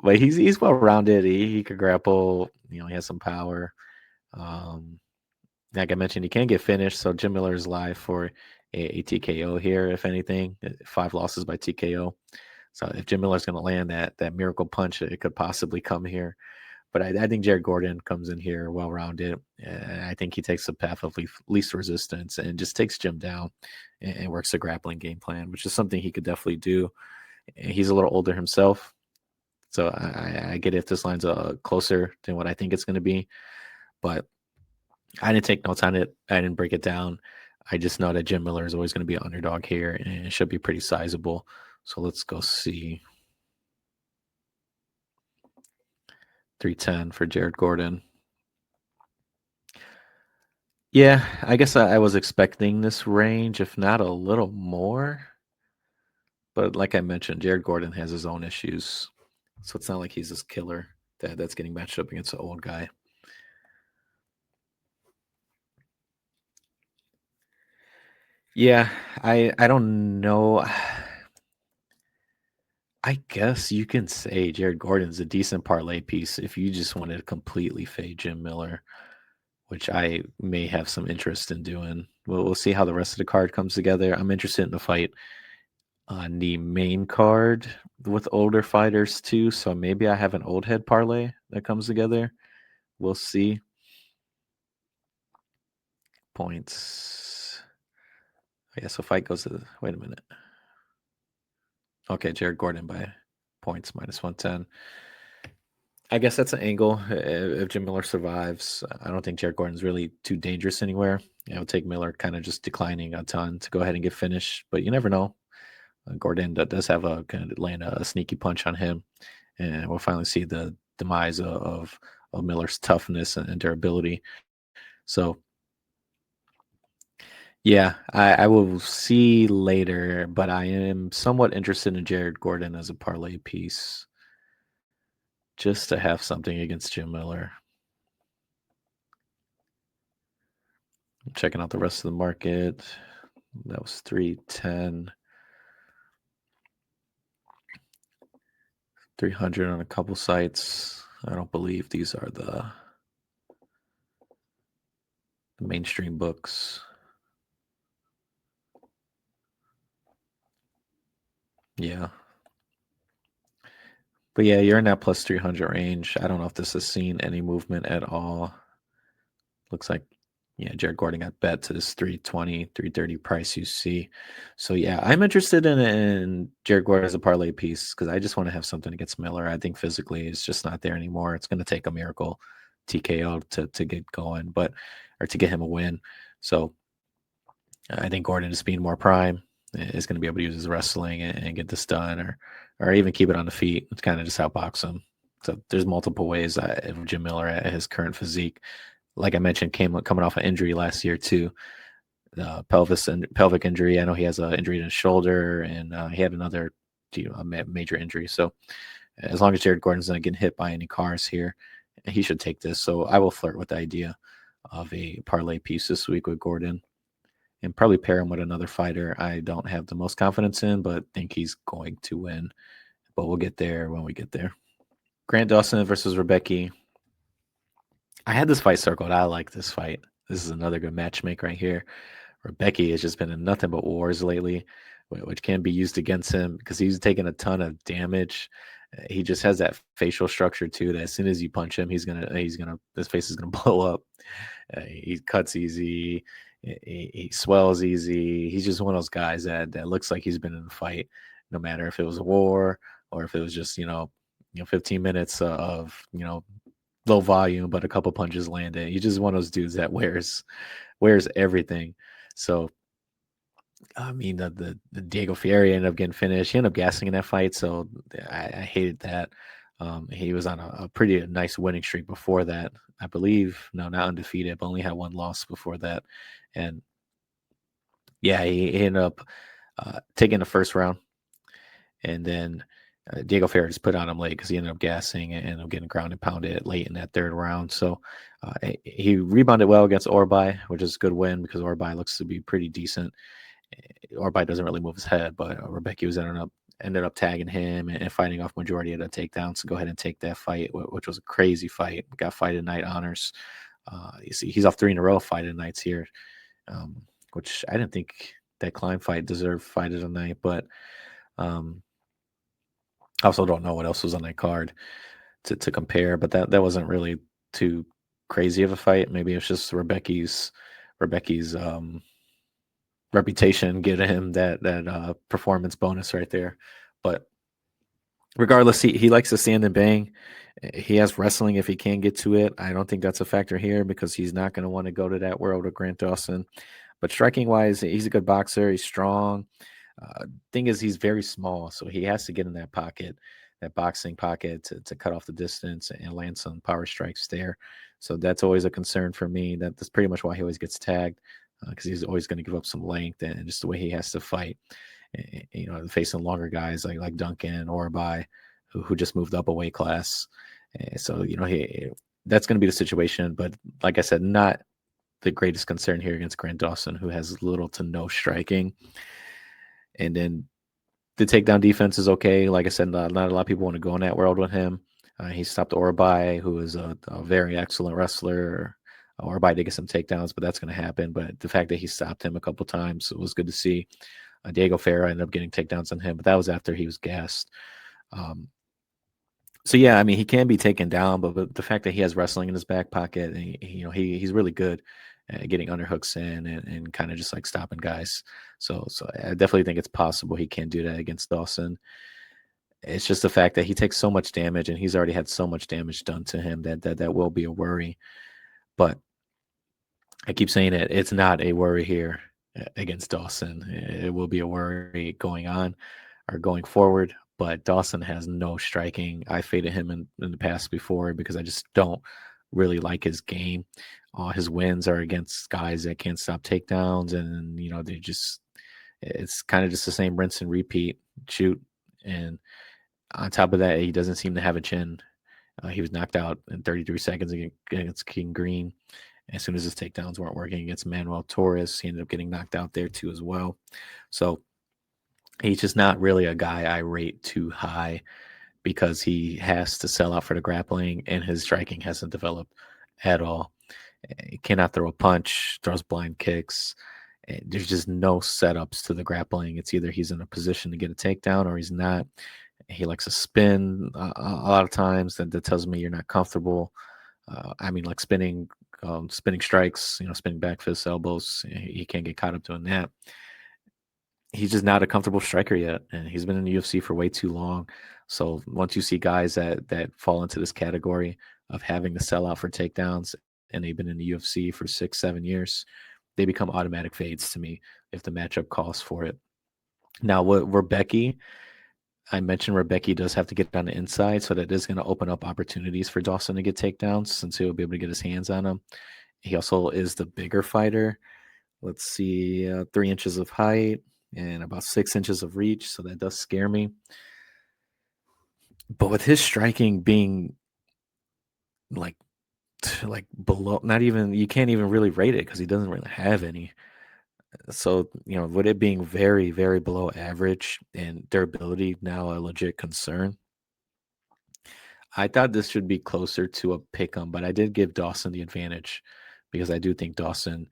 But he's well rounded. He could grapple. He has some power. Um, like I mentioned, he can get finished. So Jim Miller is live for a TKO here, if anything. 5 losses by TKO. So if Jim Miller's going to land that miracle punch, it could possibly come here. But I think Jared Gordon comes in here well rounded. I think he takes the path of least resistance and just takes Jim down and works a grappling game plan, which is something he could definitely do. He's a little older himself. So I get if this line's closer than what I think it's going to be. But I didn't take notes on it. I didn't break it down. I just know that Jim Miller is always going to be an underdog here, and it should be pretty sizable. So let's go see. 310 for Jared Gordon. Yeah, I guess I was expecting this range, if not a little more. But like I mentioned, Jared Gordon has his own issues. So it's not like he's this killer that's getting matched up against an old guy. Yeah, I don't know. I guess you can say Jared Gordon's a decent parlay piece if you just wanted to completely fade Jim Miller, which I may have some interest in doing. We'll see how the rest of the card comes together. I'm interested in the fight on the main card with older fighters too. So maybe I have an old head parlay that comes together. We'll see. Points. Yeah, so fight goes to wait a minute. Okay, Jared Gordon by points minus 110. I guess that's an angle. If Jim Miller survives, I don't think Jared Gordon's really too dangerous anywhere. It would take Miller kind of just declining a ton to go ahead and get finished, but you never know. Gordon does have a kind of land a sneaky punch on him, and we'll finally see the demise of Miller's toughness and durability. So, yeah, I will see later, but I am somewhat interested in Jared Gordon as a parlay piece just to have something against Jim Miller. I'm checking out the rest of the market. That was 310. 300 on a couple sites. I don't believe these are the mainstream books. Yeah. But yeah, you're in that plus 300 range. I don't know if this has seen any movement at all. Looks like, yeah, Jared Gordon got bet to this 320, 330 price you see. So yeah, I'm interested in Jared Gordon as a parlay piece because I just want to have something against Miller. I think physically it's just not there anymore. It's going to take a miracle TKO to get going, but or to get him a win. So I think Gordon is being more prime, is going to be able to use his wrestling and get this done, or even keep it on the feet. It's kind of just outbox him. So there's multiple ways of Jim Miller at his current physique. Like I mentioned, coming off an injury last year too, pelvic injury. I know he has an injury in his shoulder, and he had another major injury. So as long as Jared Gordon's not getting hit by any cars here, he should take this. So I will flirt with the idea of a parlay piece this week with Gordon and probably pair him with another fighter I don't have the most confidence in, but think he's going to win. But we'll get there when we get there. Grant Dawson versus Rebecca. I had this fight circled. I like this fight. This is another good matchmaker right here. Rebecca has just been in nothing but wars lately, which can be used against him because he's taking a ton of damage. He just has that facial structure too. That as soon as you punch him, his face is gonna blow up. He cuts easy. He swells easy. He's just one of those guys that looks like he's been in a fight, no matter if it was a war or if it was just 15 minutes of low volume, but a couple punches landed. He's just one of those dudes that wears everything. So I mean, the Diego Fieri ended up getting finished. He ended up gassing in that fight, so I hated that. He was on a pretty nice winning streak before that, I believe. No, not undefeated, but only had one loss before that. And yeah, he ended up taking the first round, and then Diego Ferrer just put on him late because he ended up gassing and ended up getting ground and pounded late in that third round. So he rebounded well against Orbai, which is a good win because Orbai looks to be pretty decent. Orbai doesn't really move his head, but Rebecca was ended up tagging him and fighting off majority of the takedowns to go ahead and take that fight, which was a crazy fight. Got fight of night honors. You see, he's off 3 in a row fight of nights here, which I didn't think that Klein fight deserved fight of the night, but I also don't know what else was on that card to compare, but that wasn't really too crazy of a fight. Maybe it's just Rebecca's reputation getting him that performance bonus right there. But regardless, he likes to stand and bang. He has wrestling if he can get to it. I don't think that's a factor here because he's not going to want to go to that world of Grant Dawson. But striking wise, he's a good boxer. He's strong. Thing is, he's very small, so he has to get in that pocket, that boxing pocket, to cut off the distance and land some power strikes there. So that's always a concern for me. That's pretty much why he always gets tagged because he's always going to give up some length and just the way he has to fight. Facing longer guys like Duncan or Orbai, who just moved up a weight class. So that's going to be the situation. But like I said, not the greatest concern here against Grant Dawson, who has little to no striking. And then The takedown defense is okay. Like I said, not a lot of people want to go in that world with him. He stopped Orabai, who is a very excellent wrestler. Orabai did get some takedowns, but that's going to happen. But the fact that he stopped him a couple times, it was good to see. Diego Ferreira ended up getting takedowns on him, but that was after he was gassed. Um, so yeah, I mean, he can be taken down, but the fact that he has wrestling in his back pocket, and he's really good at getting underhooks in and kind of just like stopping guys. So I definitely think it's possible he can do that against Dawson. It's just the fact that he takes so much damage, and he's already had so much damage done to him that will be a worry. But I keep saying it; it's not a worry here against Dawson. It will be a worry going on or going forward. But Dawson has no striking. I faded him in the past before because I just don't really like his game. All his wins are against guys that can't stop takedowns, and they just it's kind of just the same rinse and repeat shoot. And on top of that, he doesn't seem to have a chin. He was knocked out in 33 seconds against King Green. As soon as his takedowns weren't working against Manuel Torres, he ended up getting knocked out there too as well. So he's just not really a guy I rate too high because he has to sell out for the grappling and his striking hasn't developed at all. He cannot throw a punch, throws blind kicks. There's just no setups to the grappling. It's either he's in a position to get a takedown or he's not. He likes to spin a lot of times. That tells me you're not comfortable. I mean, like spinning strikes, spinning back fists, elbows. He can't get caught up doing that. He's just not a comfortable striker yet, and he's been in the UFC for way too long. So once you see guys that fall into this category of having to sell out for takedowns, and they've been in the UFC for 6-7 years, they become automatic fades to me if the matchup calls for it. Now, what Rebecki, I mentioned Rebecki does have to get on the inside, so that is going to open up opportunities for Dawson to get takedowns since he'll be able to get his hands on him. He also is the bigger fighter. Let's see, 3 inches of height and about 6 inches of reach, so that does scare me. But with his striking being like below, not even you can't even really rate it because he doesn't really have any. So with it being very very below average and durability now a legit concern, I thought this should be closer to a pick 'em, but I did give Dawson the advantage because I do think Dawson,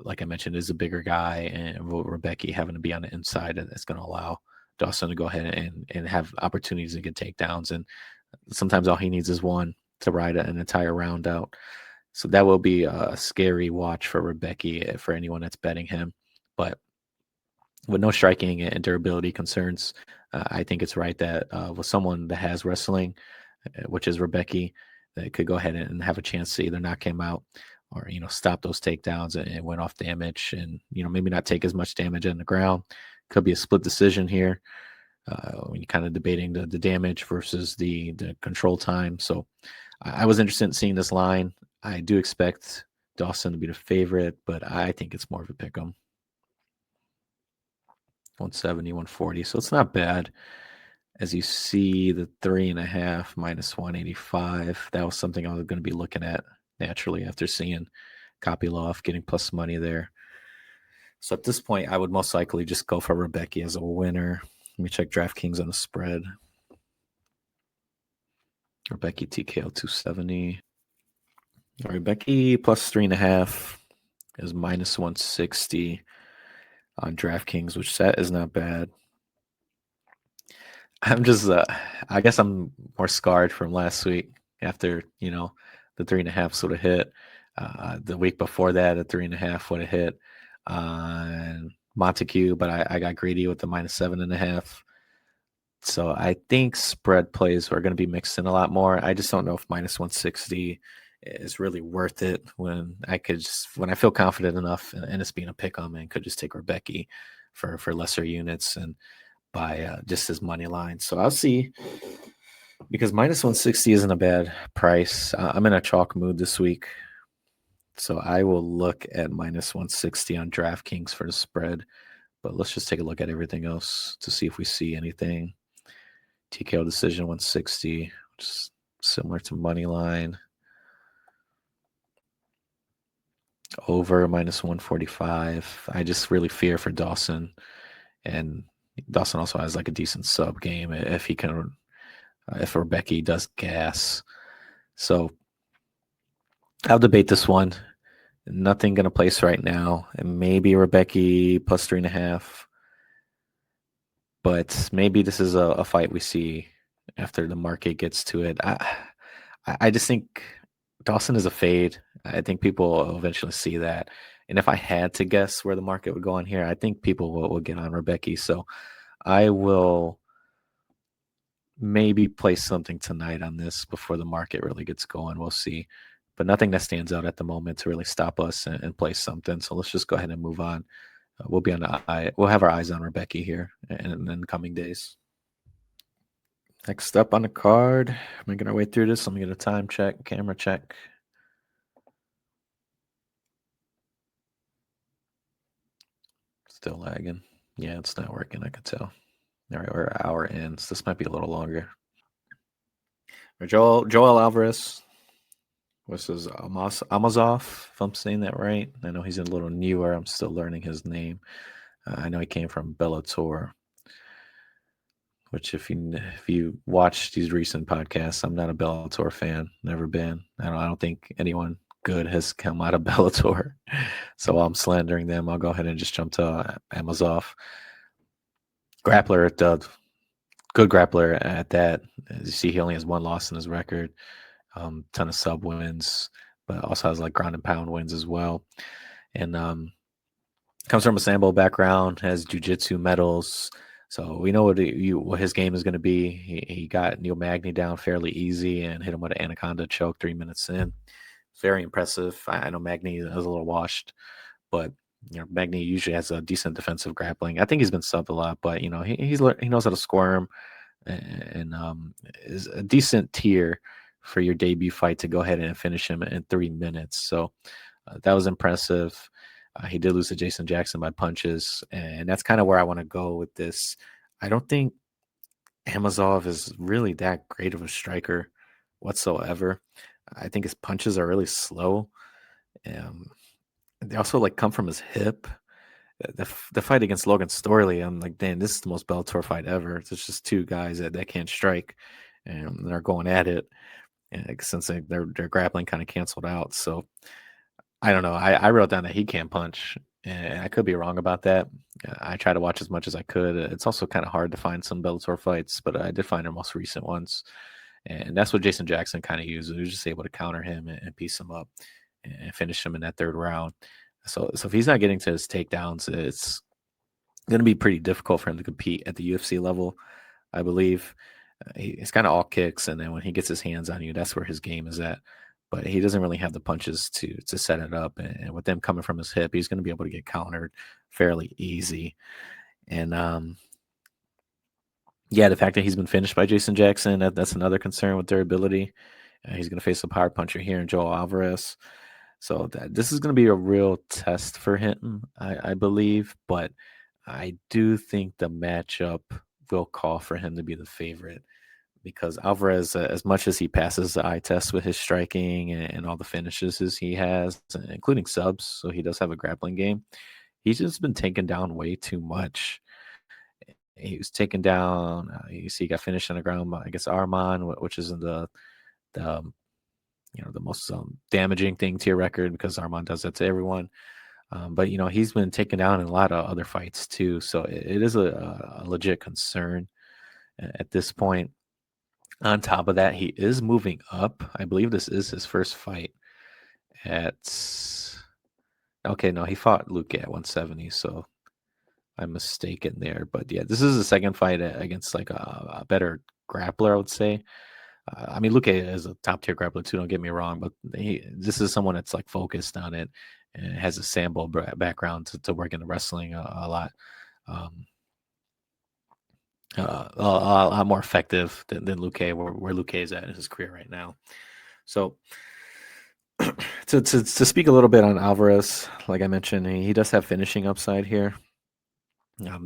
like I mentioned, is a bigger guy, and Rebecca having to be on the inside, and it's going to allow Dawson to go ahead and have opportunities to get takedowns. And sometimes all he needs is one to ride an entire round out. So that will be a scary watch for Rebecca for anyone that's betting him. But with no striking and durability concerns, I think it's right that with someone that has wrestling, which is Rebecca, that could go ahead and have a chance to either knock him out or stop those takedowns and win off damage, and maybe not take as much damage on the ground. Could be a split decision here when you're kind of debating the damage versus the control time. So I was interested in seeing this line. I do expect Dawson to be the favorite, but I think it's more of a pick 'em. 170, 140. So it's not bad. As you see, the 3.5 minus 185. That was something I was going to be looking at naturally after seeing Kopylov getting plus money there. So at this point, I would most likely just go for Rebecca as a winner. Let me check DraftKings on the spread. Rebecca TKO 270. Rebecca plus 3.5 is minus 160 on DraftKings, which that is not bad. I'm just, I guess I'm more scarred from last week after, the 3.5 sort of hit. The week before that, the 3.5 would have hit on Montague, but I got greedy with the minus 7.5. So I think spread plays are going to be mixed in a lot more. I just don't know if minus 160 is really worth it when when I feel confident enough and it's being a pick 'em and could just take Rebecca for lesser units and by just his money line. So I'll see, because minus 160 isn't a bad price. I'm in a chalk mood this week, so I will look at minus 160 on DraftKings for the spread. But let's just take a look at everything else to see if we see anything. TKO decision 160, which is similar to money line. Over minus 145. I just really fear for Dawson, and Dawson also has like a decent sub game if he can, if Rebecca does gas. So I'll debate this one. Nothing going to place right now. And maybe Rebecca plus 3.5. But maybe this is a fight we see after the market gets to it. I just think Dawson is a fade. I think people will eventually see that. And if I had to guess where the market would go on here, I think people will get on Rebecca. So I will maybe place something tonight on this before the market really gets going. We'll see. But nothing that stands out at the moment to really stop us and place something. So let's just go ahead and move on. We'll be on the eye. We'll have our eyes on Rebecca here in the coming days. Next up on the card, making our way through this. Let me get a time check, camera check. Still lagging. Yeah, it's not working. I could tell. All right, we're an hour in, so this might be a little longer. Joel Alvarez. What's his Amazov? If I'm saying that right, I know he's a little newer. I'm still learning his name. I know he came from Bellator, which if you watch these recent podcasts, I'm not a Bellator fan. Never been. I don't think anyone good has come out of Bellator. So while I'm slandering them, I'll go ahead and just jump to Amazov. Grappler, good grappler at that. As you see, he only has one loss in his record. Ton of sub wins, but also has like ground and pound wins as well. And comes from a sambo background, has jiu-jitsu medals. So we know what his game is going to be. He got Neil Magny down fairly easy and hit him with an anaconda choke 3 minutes in. Very impressive. I know Magny is a little washed, but Magny usually has a decent defensive grappling. I think he's been subbed a lot, but he knows how to squirm and is a decent tier for your debut fight to go ahead and finish him in 3 minutes. So that was impressive. He did lose to Jason Jackson by punches, and that's kind of where I want to go with this. I don't think Amazov is really that great of a striker whatsoever. I think his punches are really slow. They also come from his hip. The fight against Logan Storley, I'm like, damn, this is the most Bellator fight ever. It's just two guys that can't strike, and they're going at it. And since their grappling kind of canceled out, so I don't know. I wrote down that he can't punch, and I could be wrong about that. I try to watch as much as I could. It's also kind of hard to find some Bellator fights, but I did find their most recent ones, and that's what Jason Jackson kind of used. He was just able to counter him and piece him up and finish him in that third round. So if he's not getting to his takedowns, it's going to be pretty difficult for him to compete at the UFC level, I believe. He's kind of all kicks, and then when he gets his hands on you, that's where his game is at. But he doesn't really have the punches to set it up. And with them coming from his hip, he's going to be able to get countered fairly easy. And the fact that he's been finished by Jason Jackson, that's another concern with durability. He's going to face a power puncher here in Joel Alvarez. So this is going to be a real test for him, I believe. But I do think the matchup will call for him to be the favorite, because Alvarez, as much as he passes the eye test with his striking and all the finishes he has, including subs, so he does have a grappling game, he's just been taken down way too much. He was taken down. You see, he got finished on the ground by, I guess, Arman, which isn't the most damaging thing to your record, because Arman does that to everyone. But he's been taken down in a lot of other fights too, so it is a legit concern at this point. On top of that, he is moving up. I believe this is his first fight at. Okay, no, he fought Luke at 170, so I'm mistaken there. But yeah, this is the second fight against a better grappler, I would say. I mean, Luke is a top tier grappler too. Don't get me wrong, but this is someone that's focused on it and has a sambo background to work in the wrestling a lot. A lot more effective than Luke, where Luke is at in his career right now. So to speak a little bit on Alvarez, like I mentioned, he does have finishing upside here.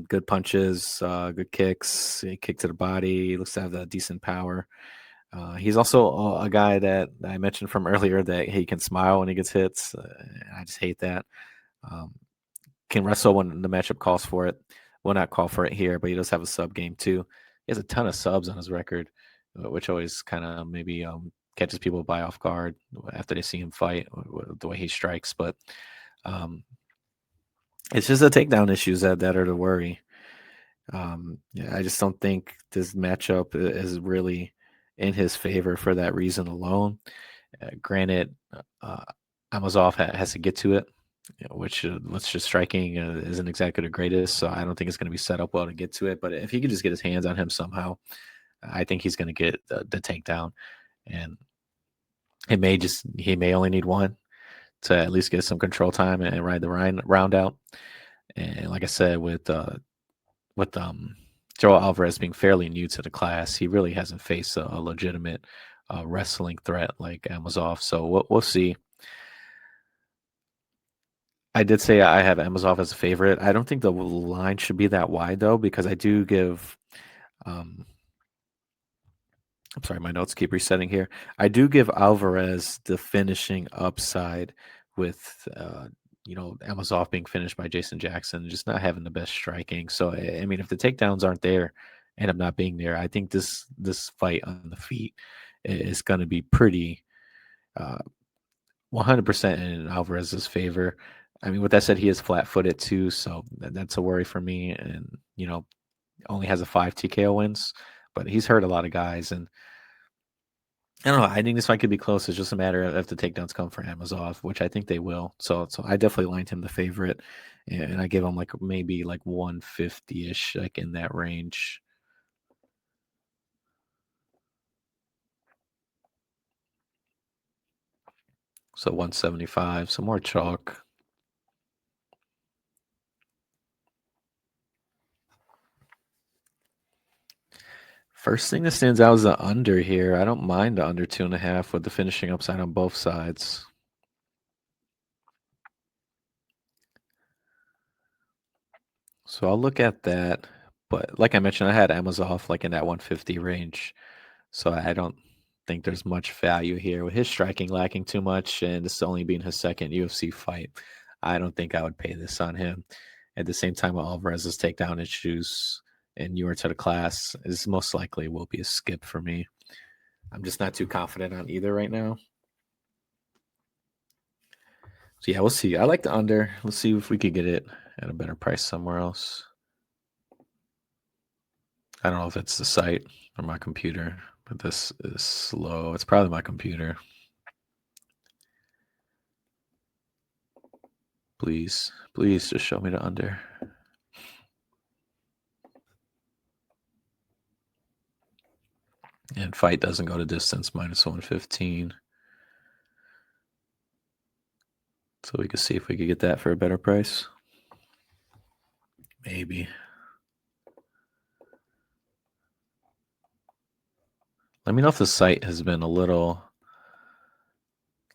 Good punches, good kicks. He kick to the body. He looks to have a decent power. He's also a guy that I mentioned from earlier that he can smile when he gets hits. I just hate that. Can wrestle when the matchup calls for it. will not call for it here, but he does have a sub game too. He has a ton of subs on his record, which always kind of maybe catches people by off guard after they see him fight, the way he strikes. But um, it's just the takedown issues that are the worry. Yeah, I just don't think this matchup is really in his favor for that reason alone. Granted, uh, Amazov has to get to it, which let's just striking isn't exactly the greatest, so I don't think it's going to be set up well to get to it. But if he could just get his hands on him somehow, I think he's going to get the takedown, and he may only need one to at least get some control time and ride the round out. And like I said, with Joel Alvarez being fairly new to the class, he really hasn't faced a legitimate wrestling threat like Amazov. So we'll see. I did say I have Amazov as a favorite. I don't think the line should be that wide though, because I do give. Um, I'm sorry, my notes keep resetting here. I do give Alvarez the finishing upside with, Amazov being finished by Jason Jackson, just not having the best striking. So I mean, if the takedowns aren't there and I'm not being there, I think this fight on the feet is going to be pretty. Uh, 100% in Alvarez's favor. I mean, with that said, he is flat-footed too, so that's a worry for me. And only has a 5 TKO wins, but he's hurt a lot of guys. And I don't know. I think this fight could be close. It's just a matter of if the takedowns come for Amazov, which I think they will. So I definitely lined him the favorite, and I give him like maybe like 150-ish, like in that range. So 175, some more chalk. First thing that stands out is the under here. I don't mind the under 2.5 with the finishing upside on both sides. So I'll look at that. But like I mentioned, I had Amazov like in that 150 range. So I don't think there's much value here. With his striking lacking too much and this only being his second UFC fight, I don't think I would pay this on him. At the same time, Alvarez's takedown issues and newer to the class is most likely will be a skip for me. I'm just not too confident on either right now. So yeah, we'll see. I like the under. Let's see if we could get it at a better price somewhere else. I don't know if it's the site or my computer, but this is slow. It's probably my computer. Please, please just show me the under. And fight doesn't go to distance, minus 115. So we could see if we could get that for a better price. Maybe. Let me know if the site has been a little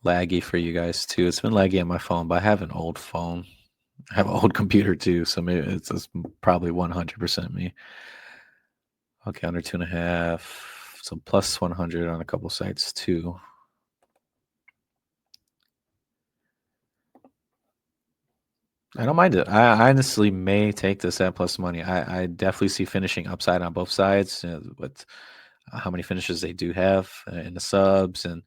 laggy for you guys too. It's been laggy on my phone, but I have an old phone. I have an old computer too, so maybe it's probably 100% me. Okay, under 2.5. So plus 100 on a couple sites too. I don't mind it. I honestly may take this at plus money. I definitely see finishing upside on both sides with how many finishes they do have in the subs, and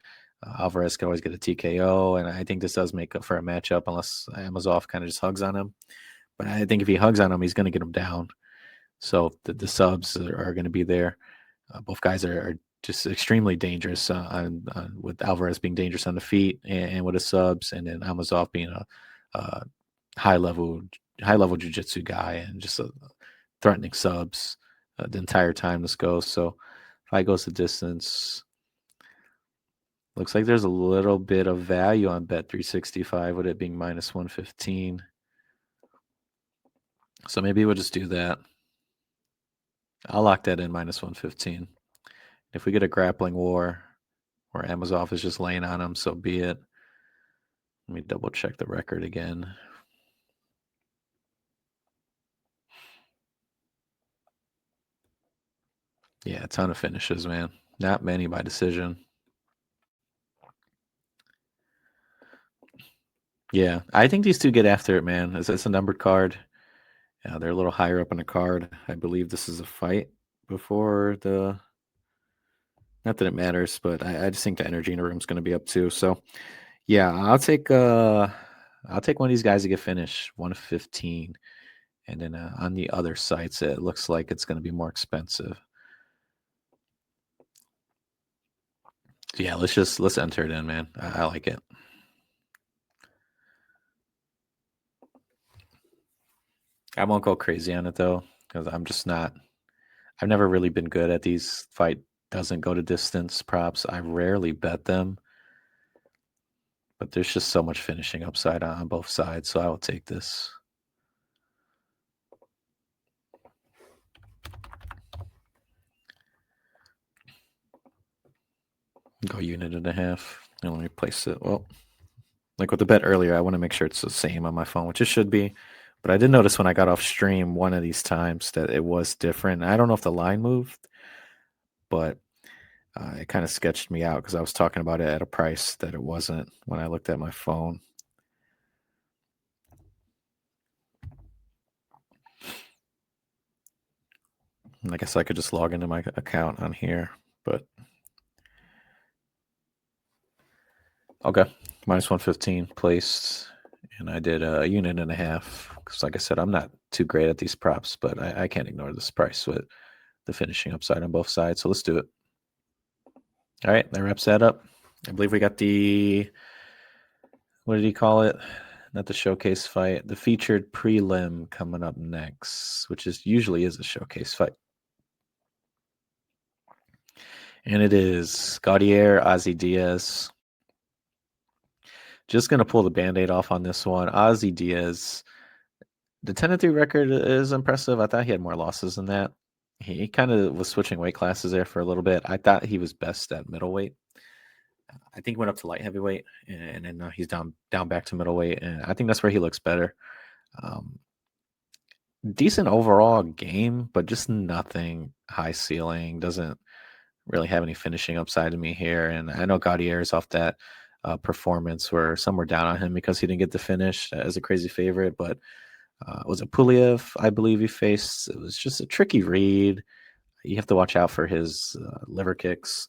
Alvarez can always get a TKO. And I think this does make up for a matchup unless Amazov kind of just hugs on him. But I think if he hugs on him, he's going to get him down. So the subs are going to be there. Both guys are just extremely dangerous with Alvarez being dangerous on the feet and with his subs, and then Amazov being a high level jiu-jitsu guy and just threatening subs the entire time this goes. So if I goes the distance, looks like there's a little bit of value on bet 365 with it being minus 115. So maybe we'll just do that. I'll lock that in minus 115. If we get a grappling war where Amazov is just laying on him, so be it. Let me double check the record again. Yeah, a ton of finishes, man. Not many by decision. Yeah, I think these two get after it, man. It's a numbered card. They're a little higher up on the card. I believe this is a fight before the. Not that it matters, but I just think the energy in the room is going to be up too. So yeah, I'll take one of these guys to get finished, 115, and then on the other sites, it looks like it's going to be more expensive. So yeah, let's enter it in, man. I like it. I won't go crazy on it though, because I'm just not. I've never really been good at these fight doesn't go to distance props. I rarely bet them, but there's just so much finishing upside on both sides, so I will take this. Go unit and a half. And let me place it. Well, like with the bet earlier, I want to make sure it's the same on my phone, which it should be. But I did notice when I got off stream one of these times that it was different. I don't know if the line moved, but it kind of sketched me out because I was talking about it at a price that it wasn't when I looked at my phone. And I guess I could just log into my account on here, but okay, minus 115 placed, and I did a unit and a half because, like I said, I'm not too great at these props, but I can't ignore this price with the finishing upside on both sides. So let's do it. All right, that wraps that up. I believe we got the, what did he call it? Not the showcase fight, the featured prelim coming up next, which is usually is a showcase fight. And it is Gaudier, Ozzy Diaz. Just going to pull the Band-Aid off on this one. Ozzy Diaz, the 10-3 record is impressive. I thought he had more losses than that. He kind of was switching weight classes there for a little bit. I thought he was best at middleweight. I think he went up to light heavyweight, and then now he's down back to middleweight, and I think that's where he looks better. Decent overall game, but just nothing high ceiling. Doesn't really have any finishing upside to me here. And I know Gaudier is off that performance where some were down on him because he didn't get the finish as a crazy favorite, but was it Puliev, I believe he faced? It was just a tricky read. You have to watch out for his liver kicks.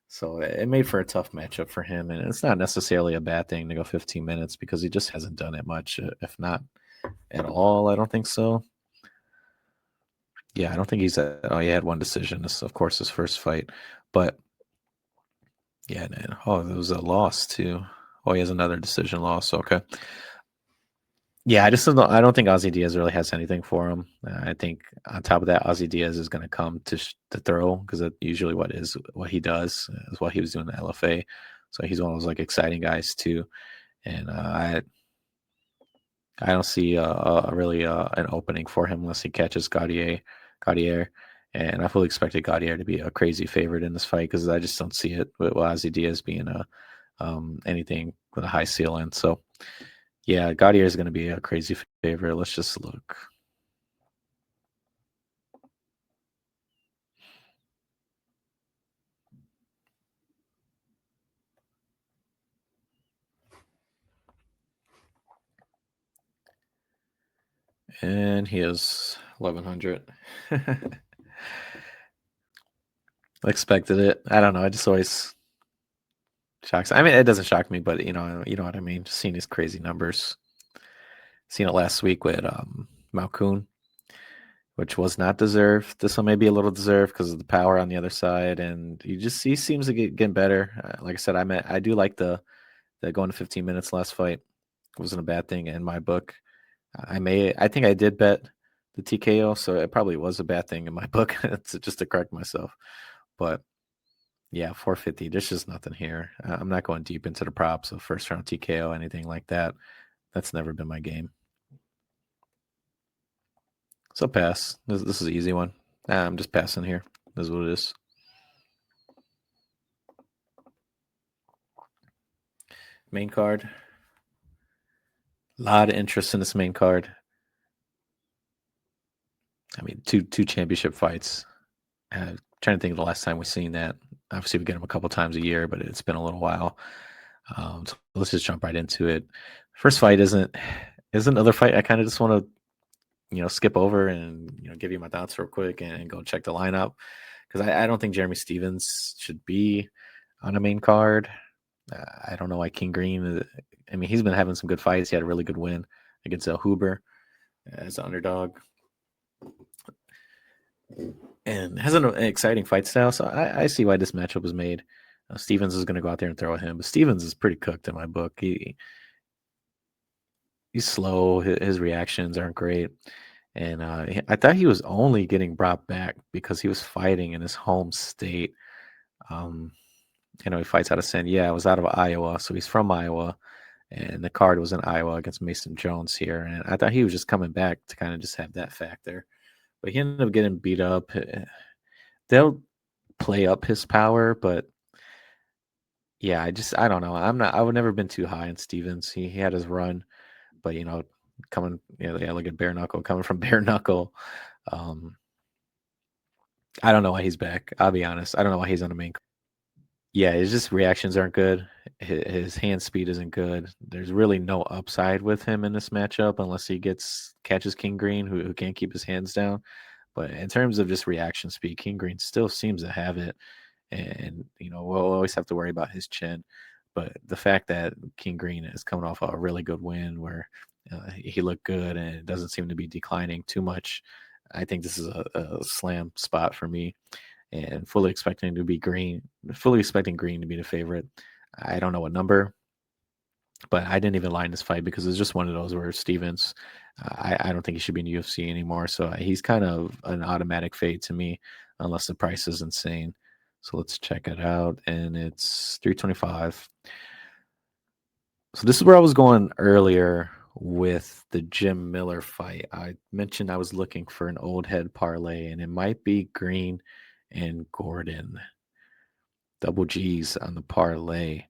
So it made for a tough matchup for him. And it's not necessarily a bad thing to go 15 minutes because he just hasn't done it much, if not at all. I don't think so. Yeah, I don't think he's at. Oh, he had one decision. This, of course, his first fight. But yeah, man. Oh, there was a loss too. Oh, he has another decision loss. Okay. Yeah, I don't think Ozzy Diaz really has anything for him. I think on top of that, Ozzy Diaz is going to come to throw because that's usually what he does is what he was doing in the LFA. So he's one of those like exciting guys too. And I don't see really an opening for him unless he catches Gaudier. And I fully expected Gaudier to be a crazy favorite in this fight because I just don't see it with Ozzy Diaz being anything with a high ceiling. So yeah, Gaudier is going to be a crazy favorite. Let's just look. And he is 1100. Expected it. I don't know. I just always shocks. I mean, it doesn't shock me, but you know what I mean. Just seeing these crazy numbers. Seen it last week with Malkoon, which was not deserved. This one may be a little deserved because of the power on the other side, and he seems to getting better. Like I said, I do like the going to 15 minutes last fight. It wasn't a bad thing in my book. I think I did bet the TKO, so it probably was a bad thing in my book just to correct myself. But yeah, 450. There's just nothing here. I'm not going deep into the props of first round TKO, anything like that. That's never been my game. So pass. This is an easy one. I'm just passing here. This is what it is. Main card. A lot of interest in this main card. I mean, two championship fights. Trying to think of the last time we've seen that. Obviously, we get them a couple times a year, but it's been a little while. So let's just jump right into it. First fight isn't another fight. I kind of just want to skip over and give you my thoughts real quick and go check the lineup because I don't think Jeremy Stevens should be on a main card. I don't know why King Green. I mean, he's been having some good fights. He had a really good win against El Huber as an underdog, and has an exciting fight style. So I see why this matchup was made. Stevens is going to go out there and throw at him, but Stevens is pretty cooked in my book. He's slow. His reactions aren't great. And I thought he was only getting brought back because he was fighting in his home state. Um, he fights out of it was out of Iowa, so he's from Iowa. And the card was in Iowa against Mason Jones here. And I thought he was just coming back to kind of just have that factor. But he ended up getting beat up. They'll play up his power, but yeah, I don't know. I would never been too high on Stevens. He had his run, but coming, look at Bare Knuckle, coming from Bare Knuckle. I don't know why he's back. I'll be honest. I don't know why he's on the main. Yeah, his just reactions aren't good. His hand speed isn't good. There's really no upside with him in this matchup unless he catches King Green, who can't keep his hands down. But in terms of just reaction speed, King Green still seems to have it. And, we'll always have to worry about his chin. But the fact that King Green is coming off a really good win where he looked good and it doesn't seem to be declining too much, I think this is a slam spot for me. And fully expecting Green to be the favorite. I don't know what number, but I didn't even line this fight because it's just one of those where Stevens, I don't think he should be in the UFC anymore. So he's kind of an automatic fade to me unless the price is insane. So let's check it out. And it's 325. So this is where I was going earlier with the Jim Miller fight. I mentioned I was looking for an old head parlay, and it might be Green and Gordon. Double G's on the parlay.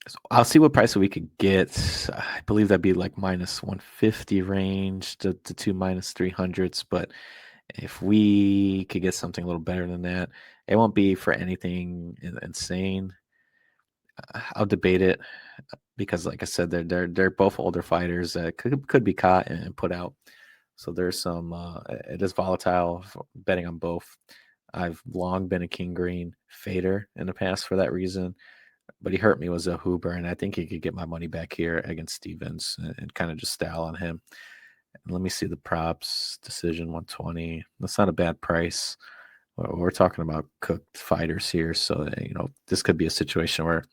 So I'll see what price we could get. I believe that'd be like minus 150 range to two minus 300s. But if we could get something a little better than that, it won't be for anything insane. I'll debate it because, like I said, they're both older fighters that could be caught and put out. So there's some. It is volatile betting on both. I've long been a King Green fader in the past for that reason, but he hurt me was a Huber, and I think he could get my money back here against Stevens and kind of just style on him. And let me see the props. Decision 120. That's not a bad price. We're talking about cooked fighters here, so this could be a situation where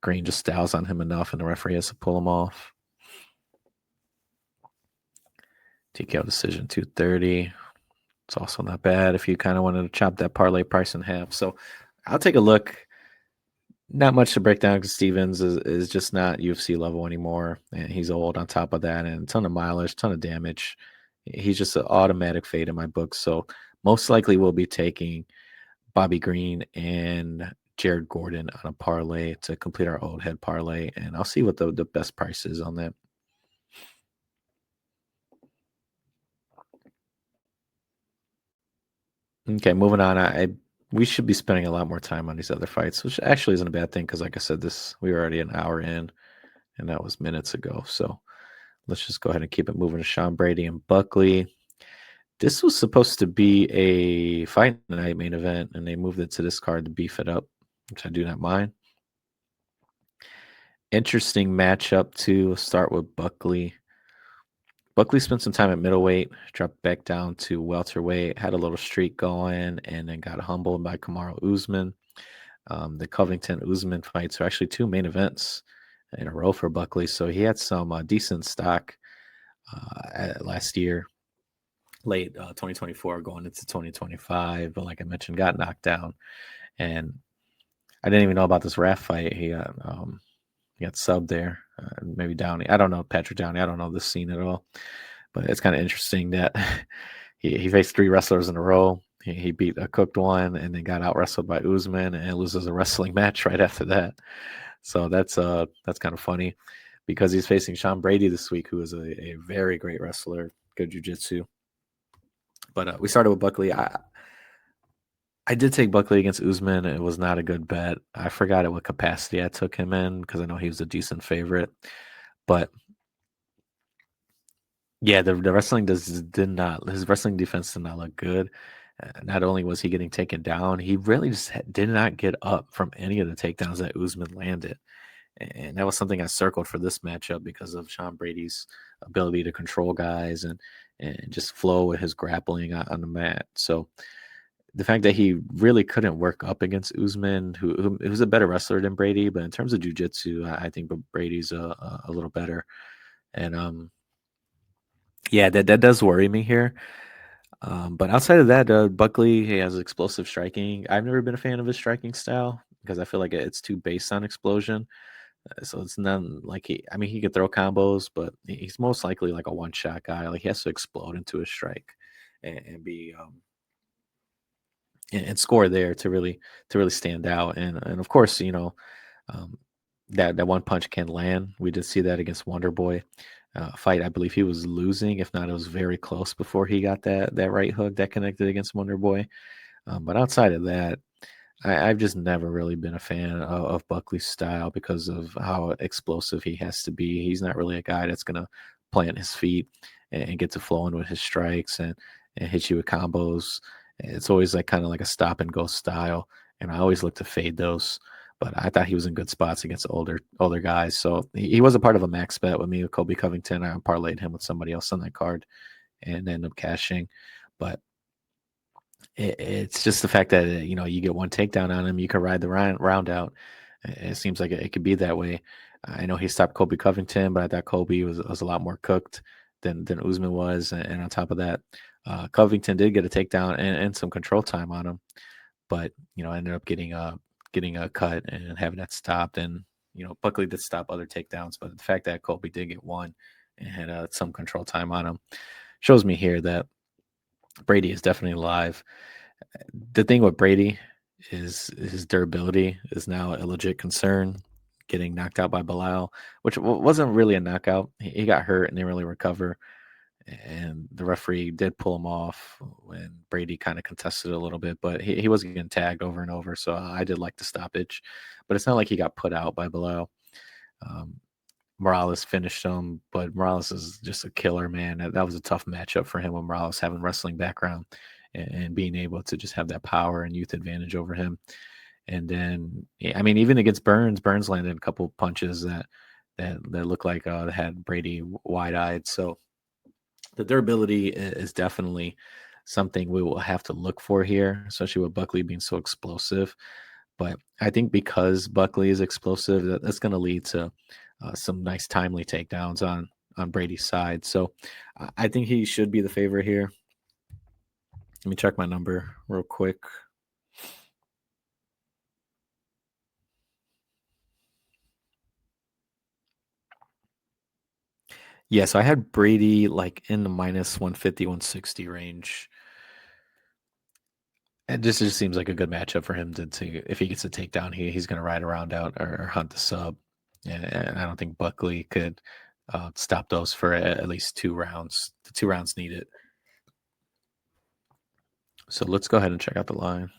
Green just styles on him enough, and the referee has to pull him off. TKO decision 230. It's also not bad if you kind of wanted to chop that parlay price in half. So I'll take a look. Not much to break down because Stevens is just not UFC level anymore. And he's old on top of that, and a ton of mileage, ton of damage. He's just an automatic fade in my book. So most likely we'll be taking Bobby Green and Jared Gordon on a parlay to complete our old head parlay. And I'll see what the best price is on that. Okay, moving on. We should be spending a lot more time on these other fights, which actually isn't a bad thing because, like I said, we were already an hour in, and that was minutes ago. So let's just go ahead and keep it moving to Sean Brady and Buckley. This was supposed to be a fight night main event, and they moved it to this card to beef it up, which I do not mind. Interesting matchup to start with Buckley. Buckley spent some time at middleweight, dropped back down to welterweight, had a little streak going, and then got humbled by Kamaru Usman. The Covington Usman fights are actually two main events in a row for Buckley, so he had some decent stock last year, late 2024, going into 2025. But like I mentioned, got knocked down, and I didn't even know about this ref fight. He got subbed there. Maybe Downey. I don't know Patrick Downey. I don't know this scene at all. But it's kind of interesting that he faced three wrestlers in a row. He beat a cooked one and then got out wrestled by Usman and loses a wrestling match right after that. So that's kind of funny because he's facing Sean Brady this week, who is a very great wrestler, good jiu-jitsu. But we started with Buckley. I did take Buckley against Usman. It was not a good bet. I forgot at what capacity I took him in because I know he was a decent favorite. But Yeah, the wrestling did not his wrestling defense did not look good. Not only was he getting taken down, he really just did not get up from any of the takedowns that Usman landed. And that was something I circled for this matchup because of Sean Brady's ability to control guys and just flow with his grappling on the mat. So the fact that he really couldn't work up against Usman, who's a better wrestler than Brady, but in terms of jujitsu, I think Brady's a little better. And yeah, that does worry me here. But outside of that, Buckley, he has explosive striking. I've never been a fan of his striking style because I feel like it's too based on explosion. So it's not like I mean, he could throw combos, but he's most likely like a one shot guy. Like he has to explode into a strike and be and score there to really stand out. And of course, um, that one punch can land. We did see that against Wonder Boy fight. I believe he was losing, if not, it was very close before he got that right hook that connected against Wonder Boy. But outside of that, I've just never really been a fan of Buckley's style because of how explosive he has to be. He's not really a guy that's gonna plant his feet and get to flowing with his strikes and hit you with combos. It's always like kind of like a stop and go style, and I always look to fade those. But I thought he was in good spots against older guys. So he was a part of a max bet with me with Kobe Covington. I parlayed him with somebody else on that card and ended up cashing. But it's just the fact that you get one takedown on him, you can ride the round out. It seems like it could be that way. I know he stopped Kobe Covington, but I thought Kobe was a lot more cooked than Usman was, and on top of that, Covington did get a takedown and some control time on him, but ended up getting a cut and having that stopped. And Buckley did stop other takedowns, but the fact that Kobe did get one and had some control time on him shows me here that Brady is definitely alive. The thing with Brady is his durability is now a legit concern. Getting knocked out by Bilal, which wasn't really a knockout. He got hurt and didn't really recover. And the referee did pull him off when Brady kind of contested a little bit, but he wasn't getting tagged over and over. So I did like the stoppage. But it's not like he got put out by Bilal. Um, Morales finished him, but Morales is just a killer, man. That was a tough matchup for him with Morales having wrestling background and being able to just have that power and youth advantage over him. And then, yeah, I mean, even against Burns landed a couple punches that looked like they had Brady wide eyed. So the durability is definitely something we will have to look for here, especially with Buckley being so explosive. But I think because Buckley is explosive, that's going to lead to some nice timely takedowns on Brady's side. So I think he should be the favorite here. Let me check my number real quick. Yeah, so I had Brady like in the minus 150, 160 range. And this just seems like a good matchup for him to if he gets a takedown, he's going to ride around out or hunt the sub. And I don't think Buckley could stop those for at least 2 rounds. The 2 rounds needed. So let's go ahead and check out the line.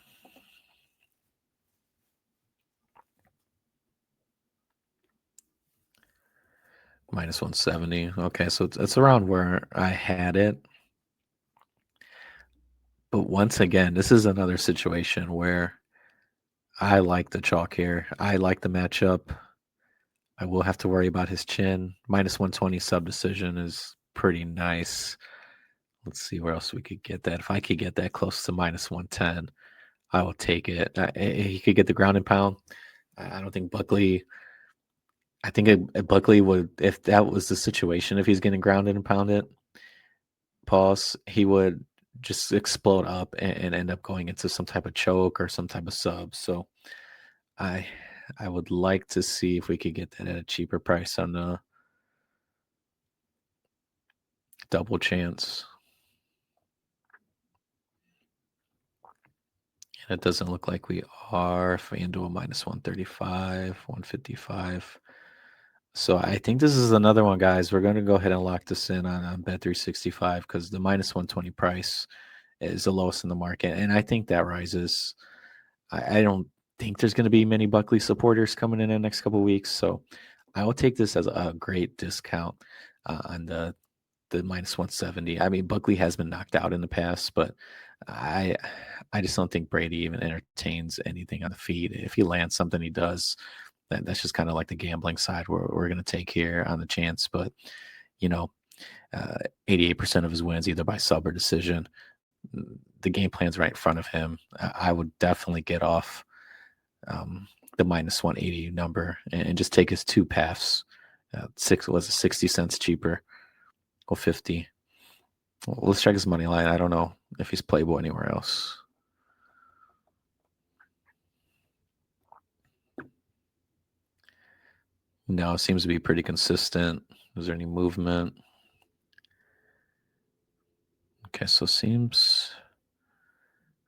Minus 170. Okay, so it's around where I had it. But once again, this is another situation where I like the chalk here. I like the matchup. I will have to worry about his chin. Minus 120 sub decision is pretty nice. Let's see where else we could get that. If I could get that close to minus 110, I will take it. He could get the ground and pound. I don't think Buckley. I think Buckley would, if that was the situation, if he's getting grounded and pounded, pause, he would just explode up and end up going into some type of choke or some type of sub. So I I would like to see if we could get that at a cheaper price on the double chance. And it doesn't look like we are. FanDuel minus 135, 155. So I think this is another one, guys. We're going to go ahead and lock this in on Bet365 because the minus 120 price is the lowest in the market. And I think that rises. I don't think there's going to be many Buckley supporters coming in the next couple of weeks. So I will take this as a great discount on the the minus 170. I mean, Buckley has been knocked out in the past, but I I just don't think Brady even entertains anything on the feet. If he lands something, he does. That's just kind of like the gambling side we're going to take here on the chance. But you know, 88% of his wins either by sub or decision. The game plan's right in front of him. I would definitely get off the minus 180 number and just take his two paths. Six was 60 cents cheaper, or 50. Well, let's check his money line. I don't know if he's playable anywhere else. No, it seems to be pretty consistent. Is there any movement? Okay, so seems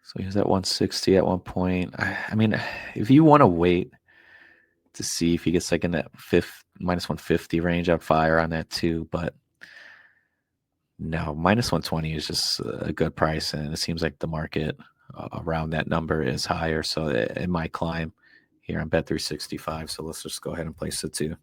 so he's at 160 at one point. I mean, if you want to wait to see if he gets like in that minus 150 range, I'd fire on that too. But no, minus 120 is just a good price, and it seems like the market around that number is higher. So it might climb here on Bet365. So let's just go ahead and place it too.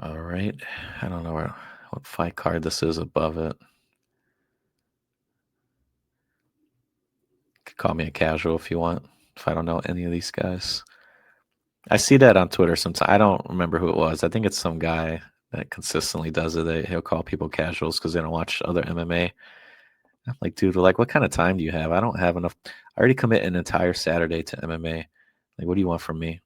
All right. I don't know what fight card this is above it. You could call me a casual if you want, if I don't know any of these guys. I see that on Twitter sometimes. I don't remember who it was. I think it's some guy that consistently does it. He'll call people casuals because they don't watch other MMA. I'm like, dude, like, what kind of time do you have? I don't have enough. I already commit an entire Saturday to MMA. Like, what do you want from me?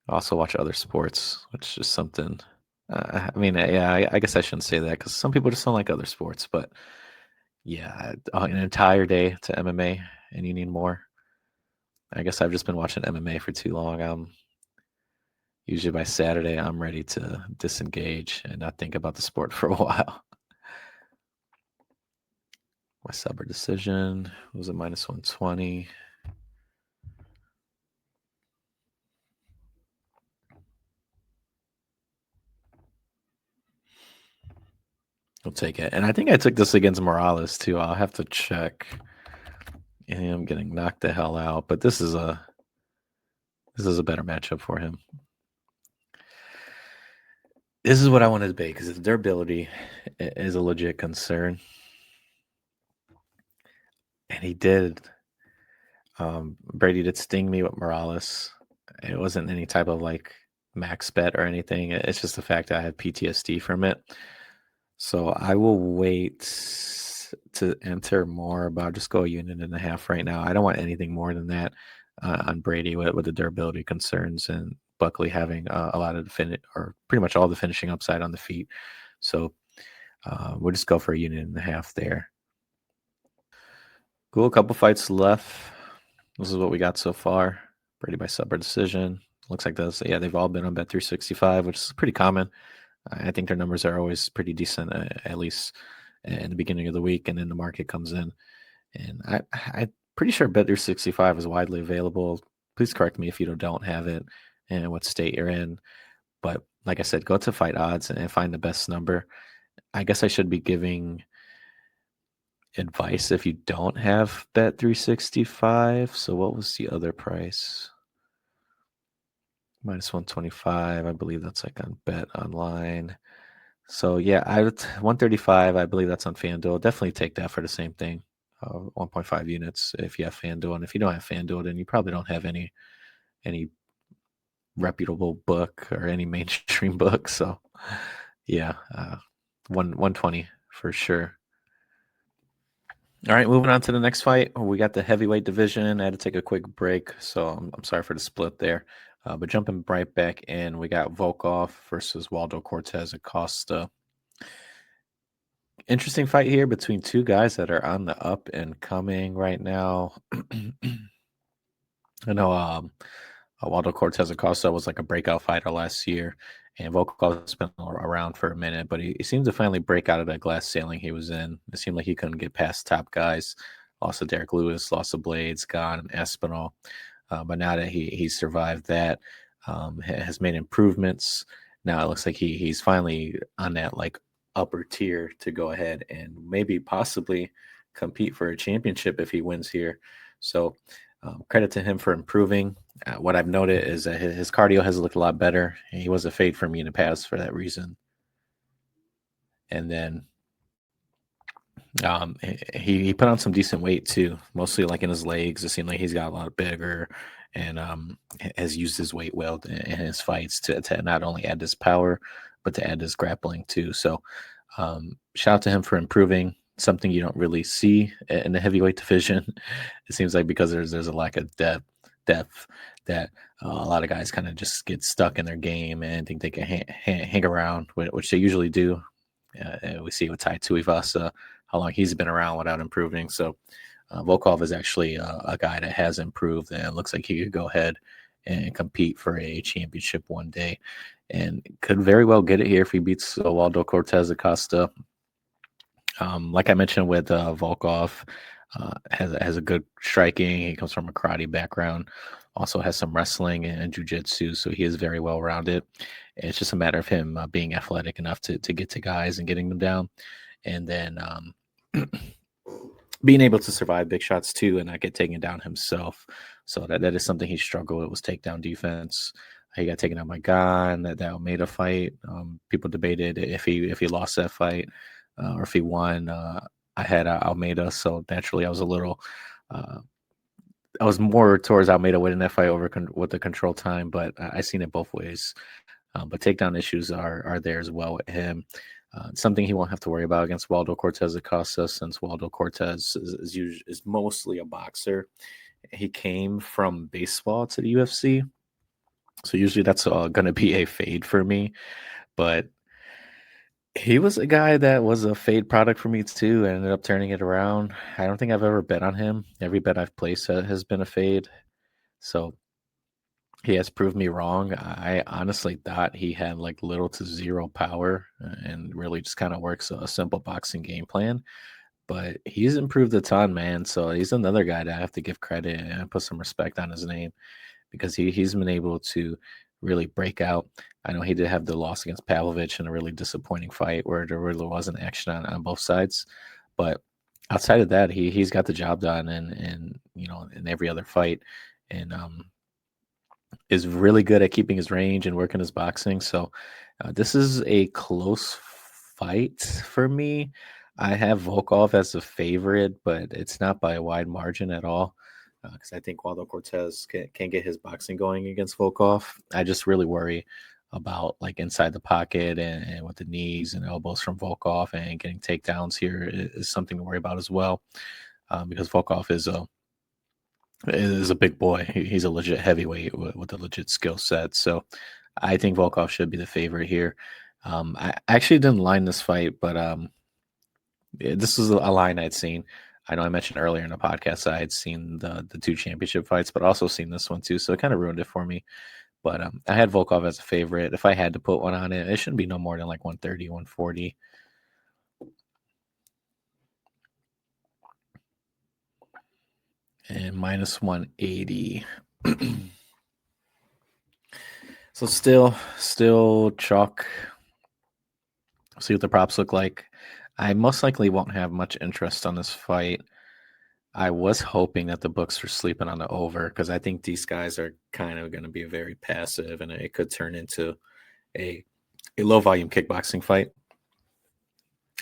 I also watch other sports, which is something. I mean, yeah, I guess I shouldn't say that because some people just don't like other sports. But yeah, an entire day to MMA, and you need more. I guess I've just been watching MMA for too long. Usually by Saturday, I'm ready to disengage and not think about the sport for a while. My sub or decision was a minus 120. I'll take it. And I think I took this against Morales too. I'll have to check. Him getting knocked the hell out, but this is a better matchup for him. This is what I want to debate because his durability is a legit concern, and he did. Brady did sting me with Morales. It wasn't any type of like max bet or anything. It's just the fact that I have PTSD from it. So I will wait to enter more, but I'll just go a unit and a half right now. I don't want anything more than that on Brady with the durability concerns and Buckley having a lot of the or pretty much all the finishing upside on the feet. So we'll just go for a unit and a half there. Cool. A couple fights left. This is what we got so far. Brady by sub or decision. Looks like this. Yeah, they've all been on Bet365, which is pretty common. I think their numbers are always pretty decent, at least in the beginning of the week, and then the market comes in. And I'm pretty sure Bet365 is widely available. Please correct me if you don't have it and what state you're in. But like I said, go to Fight Odds and find the best number. I guess I should be giving advice if you don't have Bet365. So what was the other price? Minus 125. I believe that's like on Bet Online. So yeah, 135. I believe that's on FanDuel. Definitely take that for the same thing. 1.5 units if you have FanDuel, and if you don't have FanDuel, then you probably don't have any reputable book or any mainstream book. So yeah, 120 for sure. All right, moving on to the next fight. We got the heavyweight division. I had to take a quick break, so I'm sorry for the split there. But jumping right back in, we got Volkov versus Waldo Cortez Acosta. Interesting fight here between two guys that are on the up and coming right now. I know Waldo Cortez Acosta was like a breakout fighter last year, and Volkov's been around for a minute, but he seemed to finally break out of that glass ceiling he was in. It seemed like he couldn't get past top guys. Lost to Derek Lewis, lost to Blades, Gane, and Espinal. But now that he survived that, has made improvements. Now it looks like he's finally on that like upper tier to go ahead and maybe possibly compete for a championship if he wins here. So credit to him for improving. What I've noted is that his cardio has looked a lot better. He was a fade for me in the past for that reason. And then he put on some decent weight too, mostly like in his legs. It seemed like he's got a lot bigger and has used his weight well in his fights to not only add his power, but to add his grappling too. So shout out to him for improving. Something you don't really see in the heavyweight division. It seems like because there's a lack of depth that a lot of guys kind of just get stuck in their game and think they can hang around, which they usually do. We see with Tai Tuivasa how long he's been around without improving. So Volkov is actually a guy that has improved and looks like he could go ahead and compete for a championship one day, and could very well get it here if he beats Waldo Cortez Acosta. Like I mentioned with Volkov, has a good striking. He comes from a karate background, also has some wrestling and jujitsu, so he is very well rounded. It's just a matter of him being athletic enough to get to guys and getting them down, and then being able to survive big shots too and not get taken down himself. So that is something he struggled with, was takedown defense. He got taken out by Gon. That Almeida fight. People debated if he lost that fight or if he won. I had Almeida, so naturally I was a little. I was more towards Almeida winning that fight over with the control time, but I seen it both ways. But takedown issues are there as well with him. Something he won't have to worry about against Waldo Cortez Acosta, since Waldo Cortez is mostly a boxer. He came from baseball to the UFC, so usually that's going to be a fade for me. But he was a guy that was a fade product for me too. I ended up turning it around. I don't think I've ever bet on him. Every bet I've placed has been a fade. So he has proved me wrong. I honestly thought he had like little to zero power and really just kind of works a simple boxing game plan. But he's improved a ton, man. So he's another guy that I have to give credit and put some respect on his name, because he's been able to really break out. I know he did have the loss against Pavlovich in a really disappointing fight where there really wasn't action on both sides. But outside of that, he's got the job done and in every other fight. And is really good at keeping his range and working his boxing. So this is a close fight for me. I have Volkov as a favorite, but it's not by a wide margin at all, because I think Waldo Cortez can get his boxing going against Volkov. I just really worry about like inside the pocket and with the knees and elbows from Volkov, and getting takedowns here is something to worry about as well, because Volkov is a big boy. He's a legit heavyweight with a legit skill set. So I think Volkov should be the favorite here. I actually didn't line this fight, but this was a line I'd seen. I know I mentioned earlier in the podcast I had seen the two championship fights, but also seen this one too. So it kind of ruined it for me. But I had Volkov as a favorite. If I had to put one on it, it shouldn't be no more than like 130, 140. And minus 180. So still chalk. See what the props look like. I most likely won't have much interest on this fight. I was hoping that the books were sleeping on the over, because I think these guys are kind of going to be very passive, and it could turn into a low volume kickboxing fight.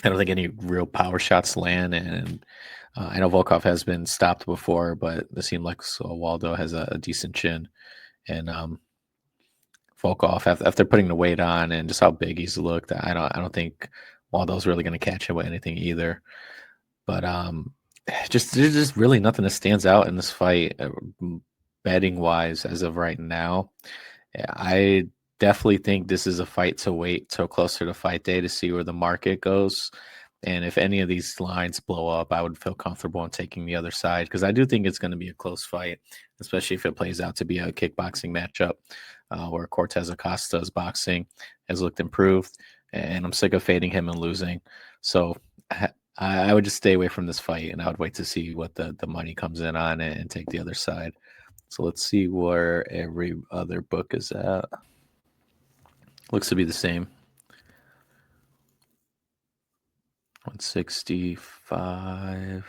I don't think any real power shots land, and I know Volkov has been stopped before, but it seemed like Waldo has a decent chin, and Volkov, after putting the weight on and just how big he's looked, I don't think Waldo's really going to catch him with anything either. But there's just really nothing that stands out in this fight, betting wise, as of right now. I definitely think this is a fight to wait till closer to fight day to see where the market goes. And if any of these lines blow up, I would feel comfortable in taking the other side, because I do think it's going to be a close fight, especially if it plays out to be a kickboxing matchup where Cortez Acosta's boxing has looked improved, and I'm sick of fading him and losing. So I would just stay away from this fight, and I would wait to see what the money comes in on and take the other side. So let's see where every other book is at. Looks to be the same. 165.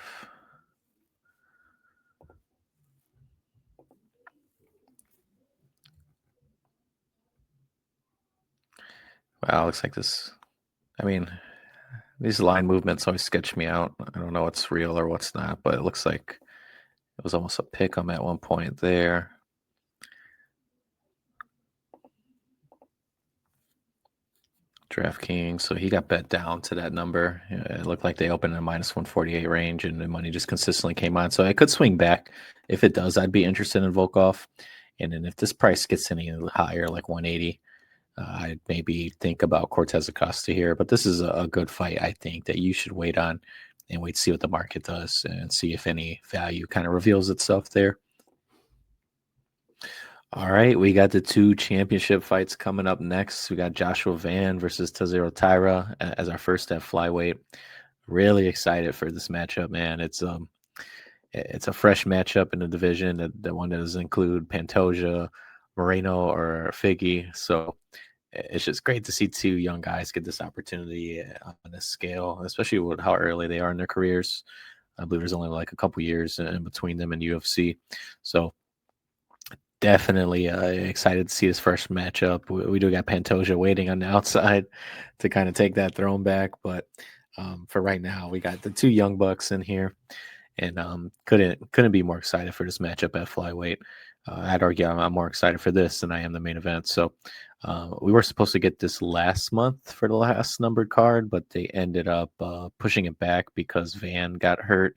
Wow, looks like this. I mean, these line movements always sketch me out. I don't know what's real or what's not, but it looks like it was almost a pick 'em at one point there. DraftKings, so he got bet down to that number. It looked like they opened in a minus 148 range, and the money just consistently came on. So it could swing back. If it does, I'd be interested in Volkov. And then if this price gets any higher, like 180, I'd maybe think about Cortez Acosta here. But this is a good fight, I think, that you should wait on and wait to see what the market does and see if any value kind of reveals itself there. All right, we got the two championship fights coming up next. We got Joshua Van versus Tazero Tyra as our first at flyweight. Really excited for this matchup, man. It's a fresh matchup in the division. The one that doesn't include Pantoja, Moreno, or Figgy. So it's just great to see two young guys get this opportunity on this scale, especially with how early they are in their careers. I believe there's only like a couple years in between them and UFC. So definitely excited to see this first matchup. We do got Pantoja waiting on the outside to kind of take that throne back, but for right now, we got the two young bucks in here, and couldn't be more excited for this matchup at flyweight. I'd argue I'm more excited for this than I am the main event. So we were supposed to get this last month for the last numbered card, but they ended up pushing it back because Van got hurt.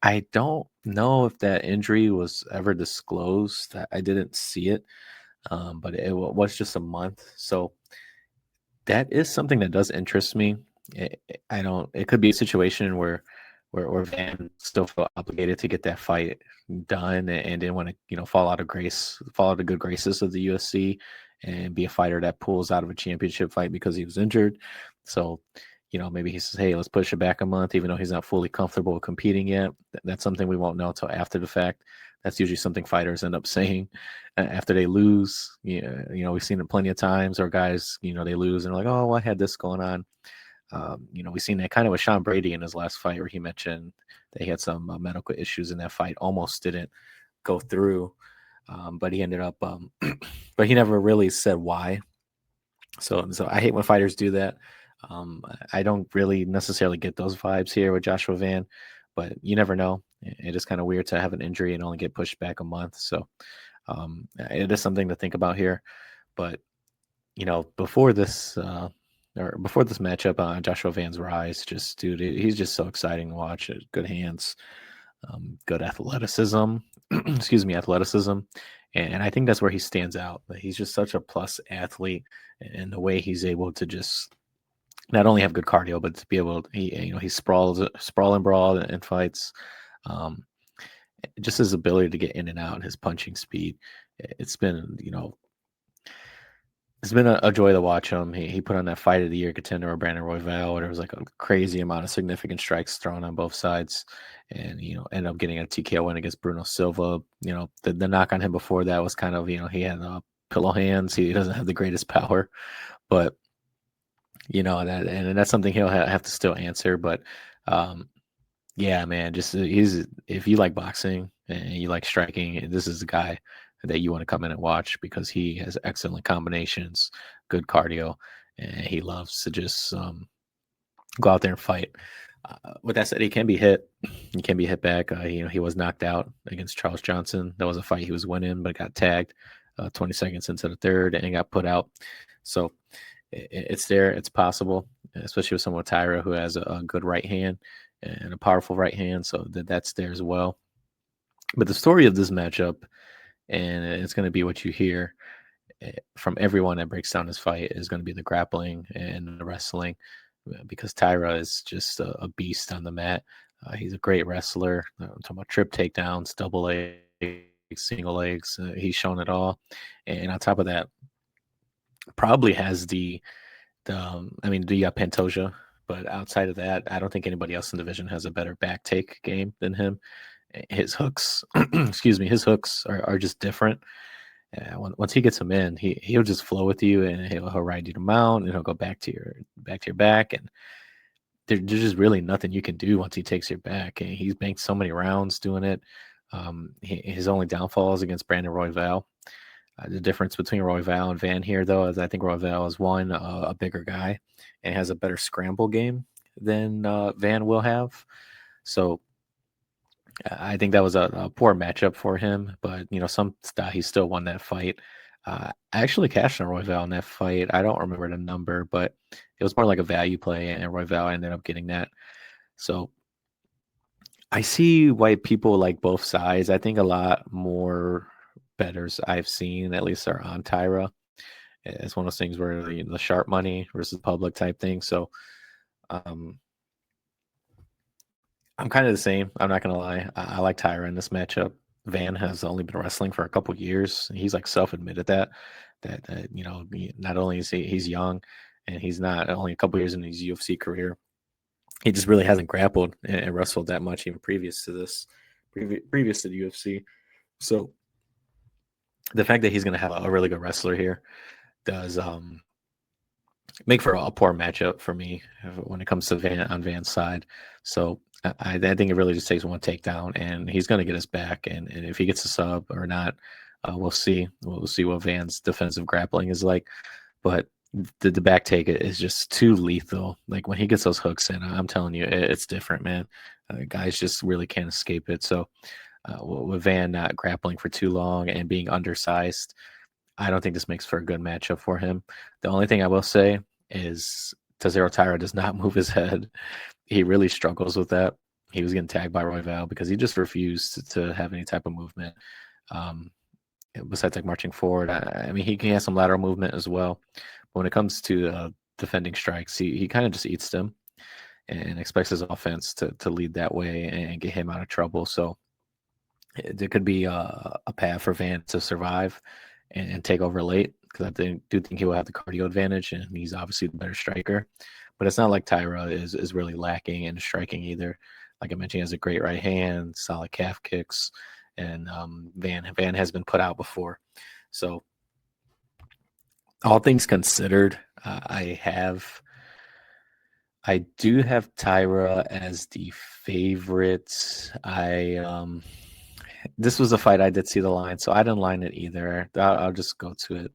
I don't know if that injury was ever disclosed. I didn't see it, but it was just a month. So that is something that does interest me. I don't. It could be a situation where Van still felt obligated to get that fight done and didn't want to fall out of good graces of the UFC and be a fighter that pulls out of a championship fight because he was injured. So maybe he says, hey, let's push it back a month, even though he's not fully comfortable competing yet. That's something we won't know until after the fact. That's usually something fighters end up saying after they lose. We've seen it plenty of times, or guys, they lose and they're like, oh, well, I had this going on. We've seen that kind of with Sean Brady in his last fight, where he mentioned that he had some medical issues in that fight, almost didn't go through, but he ended up, but he never really said why. So I hate when fighters do that. I don't really necessarily get those vibes here with Joshua Van, but you never know. It is kind of weird to have an injury and only get pushed back a month. So it is something to think about here. But before this before this matchup, Joshua Van's rise, just dude, he's just so exciting to watch. Good hands, good athleticism. Excuse me, athleticism. And I think that's where he stands out. He's just such a plus athlete, and the way he's able to just not only have good cardio, but to be able to, he sprawl and brawl in fights. Um, just his ability to get in and out, his punching speed. It's been, it's been a joy to watch him. He put on that fight of the year contender with Brandon Royval, where there was like a crazy amount of significant strikes thrown on both sides, and ended up getting a TKO win against Bruno Silva. The knock on him before that was kind of he had pillow hands. He doesn't have the greatest power, but that's something he'll have to still answer. But yeah, man, just if you like boxing and you like striking, this is the guy that you want to come in and watch because he has excellent combinations, good cardio, and he loves to just go out there and fight. With that said, he can be hit. He can be hit back. He was knocked out against Charles Johnson. That was a fight he was winning, but got tagged 20 seconds into the third and got put out. So it's there. It's possible, especially with someone with Tyra who has a good right hand and a powerful right hand. So that's there as well. But the story of this matchup, and it's going to be what you hear from everyone that breaks down this fight, is going to be the grappling and the wrestling, because Tyra is just a beast on the mat. He's a great wrestler. I'm talking about trip takedowns, double legs, single legs. He's shown it all. And on top of that, probably has I mean, do you got Pantoja? But outside of that, I don't think anybody else in the division has a better back take game than him. His hooks, excuse me, his hooks are just different. Once he gets them in, he'll just flow with you, and he'll ride you to mount, and he'll go back to your back, and there's just really nothing you can do once he takes your back. And he's banked so many rounds doing it. His only downfall is against Brandon Royval. The difference between Royval and Van here, though, is I think Royval is one, a bigger guy and has a better scramble game than Van will have. So I think that was a poor matchup for him, but he still won that fight. I actually cashed on Royval in that fight. I don't remember the number, but it was more like a value play, and Royval ended up getting that. So I see why people like both sides. I think a lot more bettors I've seen, at least, are on Tyra. It's one of those things where the sharp money versus public type thing. So um, I'm kind of the same. I'm not gonna lie. I like Tyra in this matchup. Van has only been wrestling for a couple years. He's like self-admitted not only is he's young, and he's not only a couple years in his UFC career, he just really hasn't grappled and wrestled that much even previous to this, previous to the UFC. So the fact that he's going to have a really good wrestler here does make for a poor matchup for me when it comes to Van on Van's side. So I think it really just takes one takedown, and he's going to get his back. And if he gets a sub or not, we'll see. We'll see what Van's defensive grappling is like. But the back take is just too lethal. Like when he gets those hooks in, I'm telling you, it's different, man. Guys just really can't escape it. So with Van not grappling for too long and being undersized, I don't think this makes for a good matchup for him. The only thing I will say is Tazero Tyra does not move his head. He really struggles with that. He was getting tagged by Royval because he just refused to have any type of movement. Besides like marching forward, I mean, he can have some lateral movement as well. But when it comes to defending strikes, he kind of just eats them and expects his offense to lead that way and get him out of trouble. So there could be a path for Van to survive and take over late, because I do think he will have the cardio advantage, and he's obviously the better striker. But it's not like Tyra is really lacking in striking either. Like I mentioned, he has a great right hand, solid calf kicks, and Van has been put out before. So all things considered, I do have Tyra as the favorite. This was a fight I did see the line, so I didn't line it either. I'll just go to it.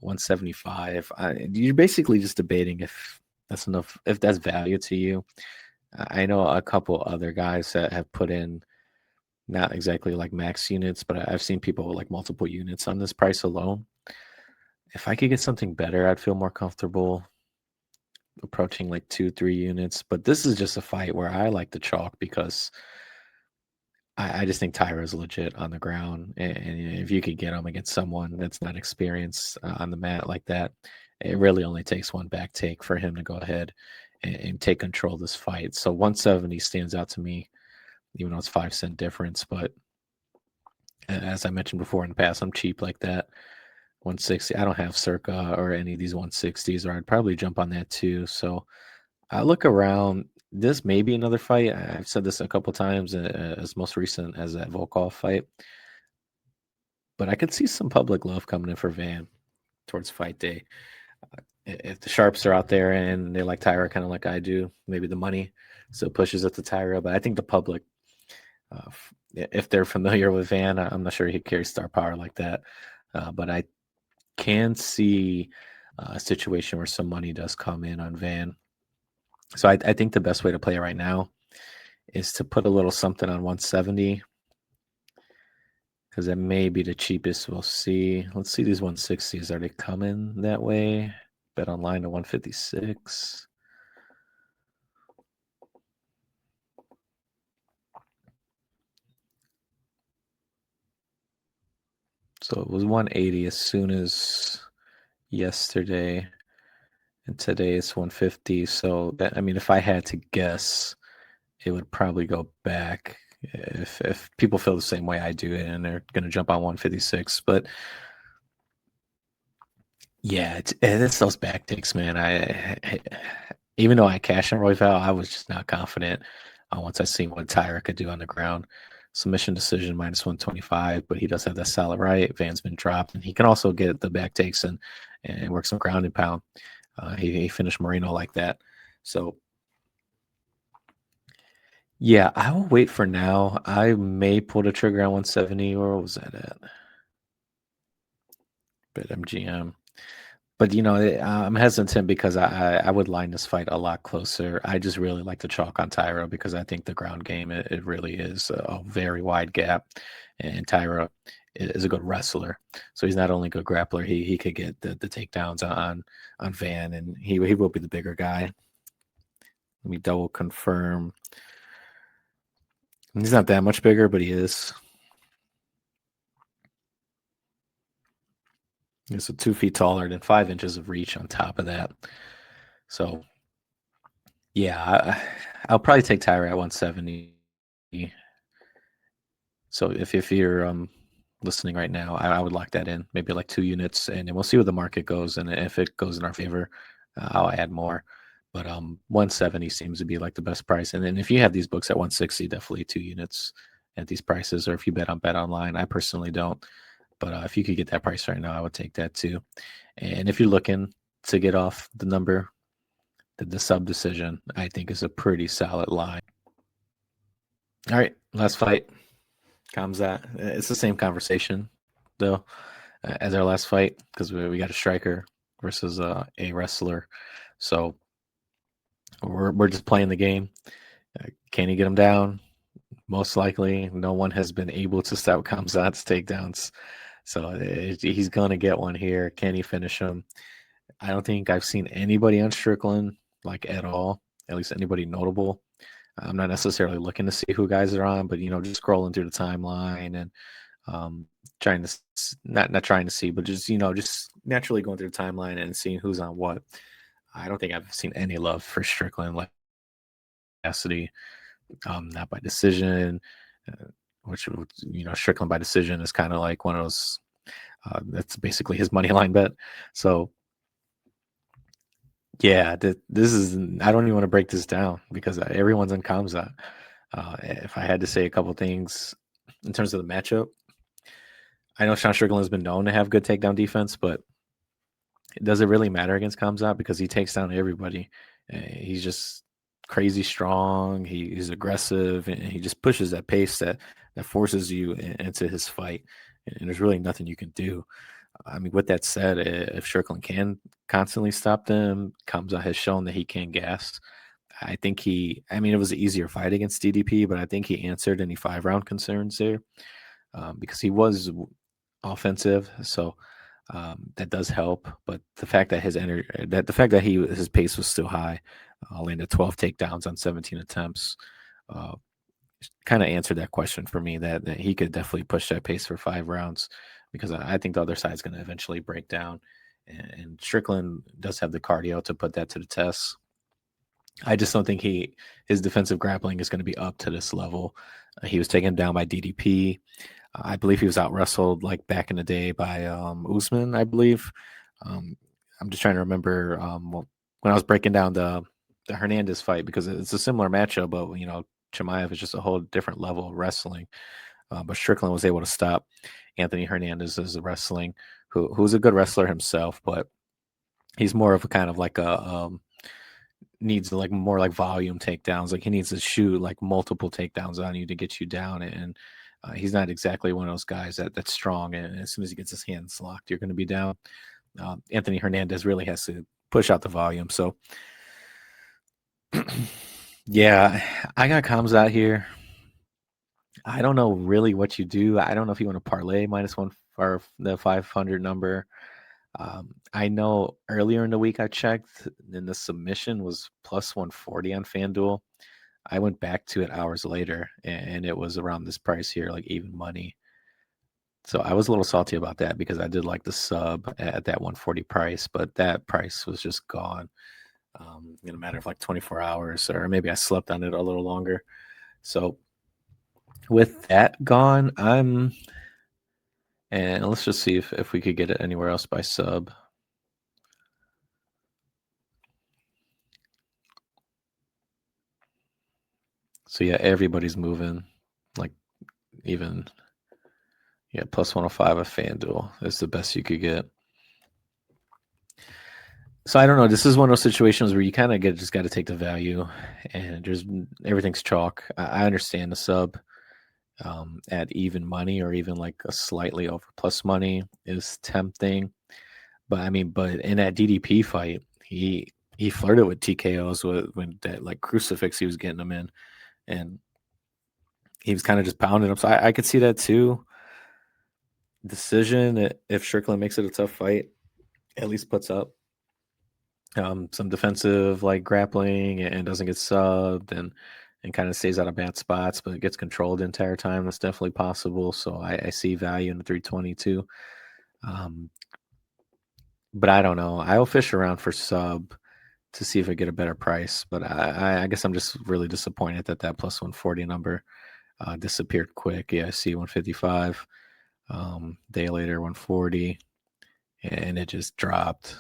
175. You're basically just debating if that's enough, if that's value to you. I know a couple other guys that have put in not exactly like max units, but I've seen people with like multiple units on this price alone. If I could get something better, I'd feel more comfortable approaching like 2-3 units. But this is just a fight where I like the chalk because I just think Tyra is legit on the ground, and if you could get him against someone that's not experienced on the mat like that, it really only takes one back take for him to go ahead and take control of this fight. So 170 stands out to me, even though it's 5 cent difference. But as I mentioned before in the past, I'm cheap like that. 160, I don't have Circa or any of these 160s, or I'd probably jump on that too. So I look around. This may be another fight. I've said this a couple times, as most recent as that Volkov fight. But I could see some public love coming in for Van towards fight day. If the sharps are out there and they like Tyra kind of like I do, maybe the money still pushes it to Tyra. But I think the public, if they're familiar with Van, I'm not sure he carries star power like that. But I can see a situation where some money does come in on Van. So I think the best way to play it right now is to put a little something on 170, because that may be the cheapest. We'll see. Let's see these 160s. Are they coming that way? Bet online to 156. So it was 180 as soon as yesterday, and today it's 150. So that, I mean, if I had to guess, it would probably go back if people feel the same way I do, and they're going to jump on 156. But yeah, it's those back takes, man. Even though I cashed on Royval, I was just not confident once I seen what Tyra could do on the ground. Submission decision minus 125, but he does have that solid right. Van's been dropped, and he can also get the back takes and work some ground and pound. He finished Marino like that. So Yeah, I will wait for now. I may pull the trigger on 170. Where was that at? But MGM. But I'm hesitant because I would line this fight a lot closer. I just really like the chalk on Tyra because I think the ground game it really is a very wide gap, and Tyra is a good wrestler. So he's not only a good grappler, he could get the takedowns on Van, and he will be the bigger guy. Let me double confirm. He's not that much bigger, but he is. He's 2 feet taller and 5 inches of reach on top of that. So yeah, I'll probably take Tyra at 170. So if you're listening right now, I would lock that in, maybe like 2 units, and then we'll see where the market goes. And if it goes in our favor, I'll add more. But 170 seems to be like the best price. And then if you have these books at 160, definitely 2 units at these prices. Or if you bet on Bet Online, I personally don't. But if you could get that price right now, I would take that too. And if you're looking to get off the number, the sub decision, I think is a pretty solid line. All right, last fight. Kamzat. It's the same conversation though as our last fight because we got a striker versus a wrestler. So we're just playing the game. Can he get him down? Most likely, no one has been able to stop Kamzat's takedowns. So he's gonna get one here. Can he finish him? I don't think I've seen anybody on Strickland like at all. At least anybody notable. I'm not necessarily looking to see who guys are on, but just scrolling through the timeline and trying to not trying to see, but just naturally going through the timeline and seeing who's on what. I don't think I've seen any love for Strickland like Cassidy, not by decision, which Strickland by decision is kind of like one of those. That's basically his money line bet. So yeah, this is. I don't even want to break this down because everyone's in Kamzat. If I had to say a couple things in terms of the matchup, I know Sean Strickland has been known to have good takedown defense, but does it really matter against Kamzat because he takes down everybody? He's just crazy strong. He's aggressive, and he just pushes that pace that forces you into his fight. And there's really nothing you can do. I mean, with that said, if Strickland can constantly stop them, Kamzat has shown that he can gas. I think I mean, it was an easier fight against DDP, but I think he answered any 5 round concerns there because he was offensive. So that does help. But the fact that the fact that his pace was still high, landed 12 takedowns on 17 attempts, uh, kind of answered that question for me that he could definitely push that pace for 5 rounds because I think the other side is going to eventually break down. And Strickland does have the cardio to put that to the test. I just don't think his defensive grappling is going to be up to this level. He was taken down by DDP. I believe he was out wrestled like back in the day by Usman, I believe. I'm just trying to remember when I was breaking down the Hernandez fight because it's a similar matchup, but Chimaev is just a whole different level of wrestling. But Strickland was able to stop Anthony Hernandez as a wrestling, who's a good wrestler himself, but he's more of a kind of like a needs like more like volume takedowns. Like he needs to shoot like multiple takedowns on you to get you down, and he's not exactly one of those guys that's strong. And as soon as he gets his hands locked, you're going to be down. Anthony Hernandez really has to push out the volume. So yeah, I got comms out here. I don't know really what you do. I don't know if you want to parlay -1 or the 500 number. I know earlier in the week I checked, and the submission was +140 on FanDuel. I went back to it hours later, and it was around this price here, like even money. So I was a little salty about that because I did like the sub at that 140 price, but that price was just gone in a matter of like 24 hours, or maybe I slept on it a little longer. So with that gone, and let's just see if we could get it anywhere else by sub. So yeah, everybody's moving, like even +105 at FanDuel is the best you could get. So I don't know. This is one of those situations where you kind of just got to take the value, and there's everything's chalk. I understand the sub at even money or even like a slightly over plus money is tempting, but I mean, but in that DDP fight, he flirted with TKOs when that like crucifix he was getting them in, and he was kind of just pounding them. So I could see that too. Decision if Strickland makes it a tough fight, at least puts up some defensive like grappling and doesn't get subbed and kind of stays out of bad spots, but it gets controlled the entire time. That's definitely possible. So I see value in the 322. Um, but I don't know. I'll fish around for sub to see if I get a better price. But I guess I'm just really disappointed that that plus 140 number disappeared quick. Yeah, I see 155. Day later, 140, and it just dropped.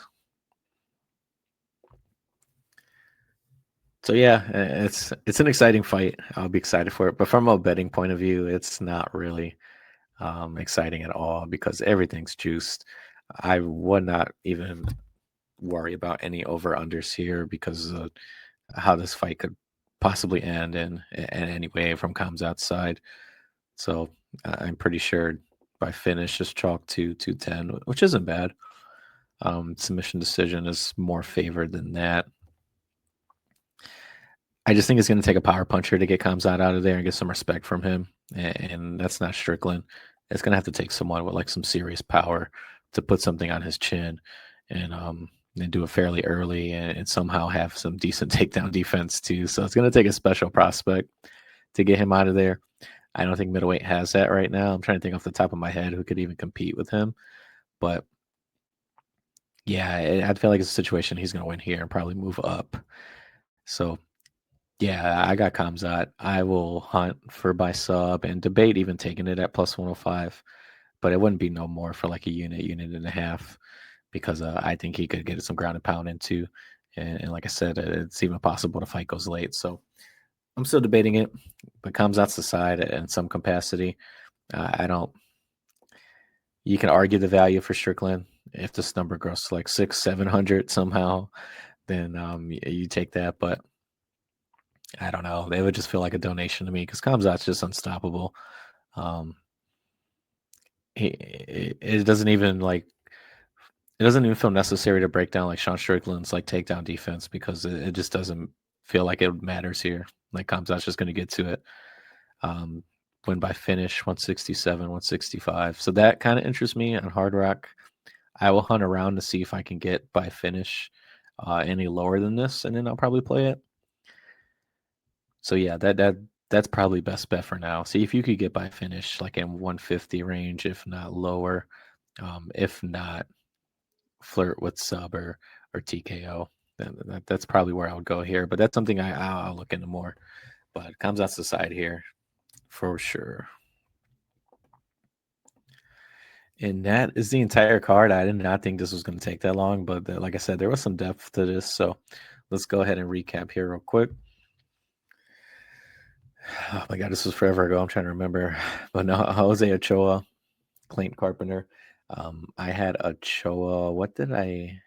So yeah, it's an exciting fight. I'll be excited for it. But from a betting point of view, it's not really exciting at all because everything's juiced. I would not even worry about any over unders here because of how this fight could possibly end in any way from Kamzat's side. So I'm pretty sure by finish is chalk to 210, which isn't bad. Submission decision is more favored than that. I just think it's going to take a power puncher to get Kamzat out of there and get some respect from him, and that's not Strickland. It's going to have to take someone with like some serious power to put something on his chin, and do it fairly early and somehow have some decent takedown defense too. So it's going to take a special prospect to get him out of there. I don't think middleweight has that right now. I'm trying to think off the top of my head who could even compete with him, but yeah, I feel like it's a situation he's going to win here and probably move up. So yeah, I got Kamzat. I will hunt for by sub and debate even taking it at plus 105, but it wouldn't be no more for like a unit and a half because I think he could get some ground and pound into. And like I said, it's even possible the fight goes late. So I'm still debating it, but Kamzat's the side in some capacity. I don't, you can argue the value for Strickland. If this number grows to like 700 somehow, then you take that. But I don't know. They would just feel like a donation to me because Kamzat's just unstoppable. Um, it doesn't even like it doesn't even feel necessary to break down like Sean Strickland's like takedown defense because it just doesn't feel like it matters here. Like Kamzat's just going to get to it. Um, win by finish 167, 165. So that kind of interests me on Hard Rock. I will hunt around to see if I can get by finish any lower than this, and then I'll probably play it. So yeah, that's probably best bet for now. See if you could get by finish like in 150 range, if not lower. If not, flirt with sub or TKO. That's probably where I would go here. But that's something I'll look into more. But Kamzat's the side here for sure. And that is the entire card. I did not think this was going to take that long, but like I said, there was some depth to this. So let's go ahead and recap here real quick. Oh my God, this was forever ago. I'm trying to remember. But no, Jose Ochoa, Clayton Carpenter. I had Ochoa. What did I?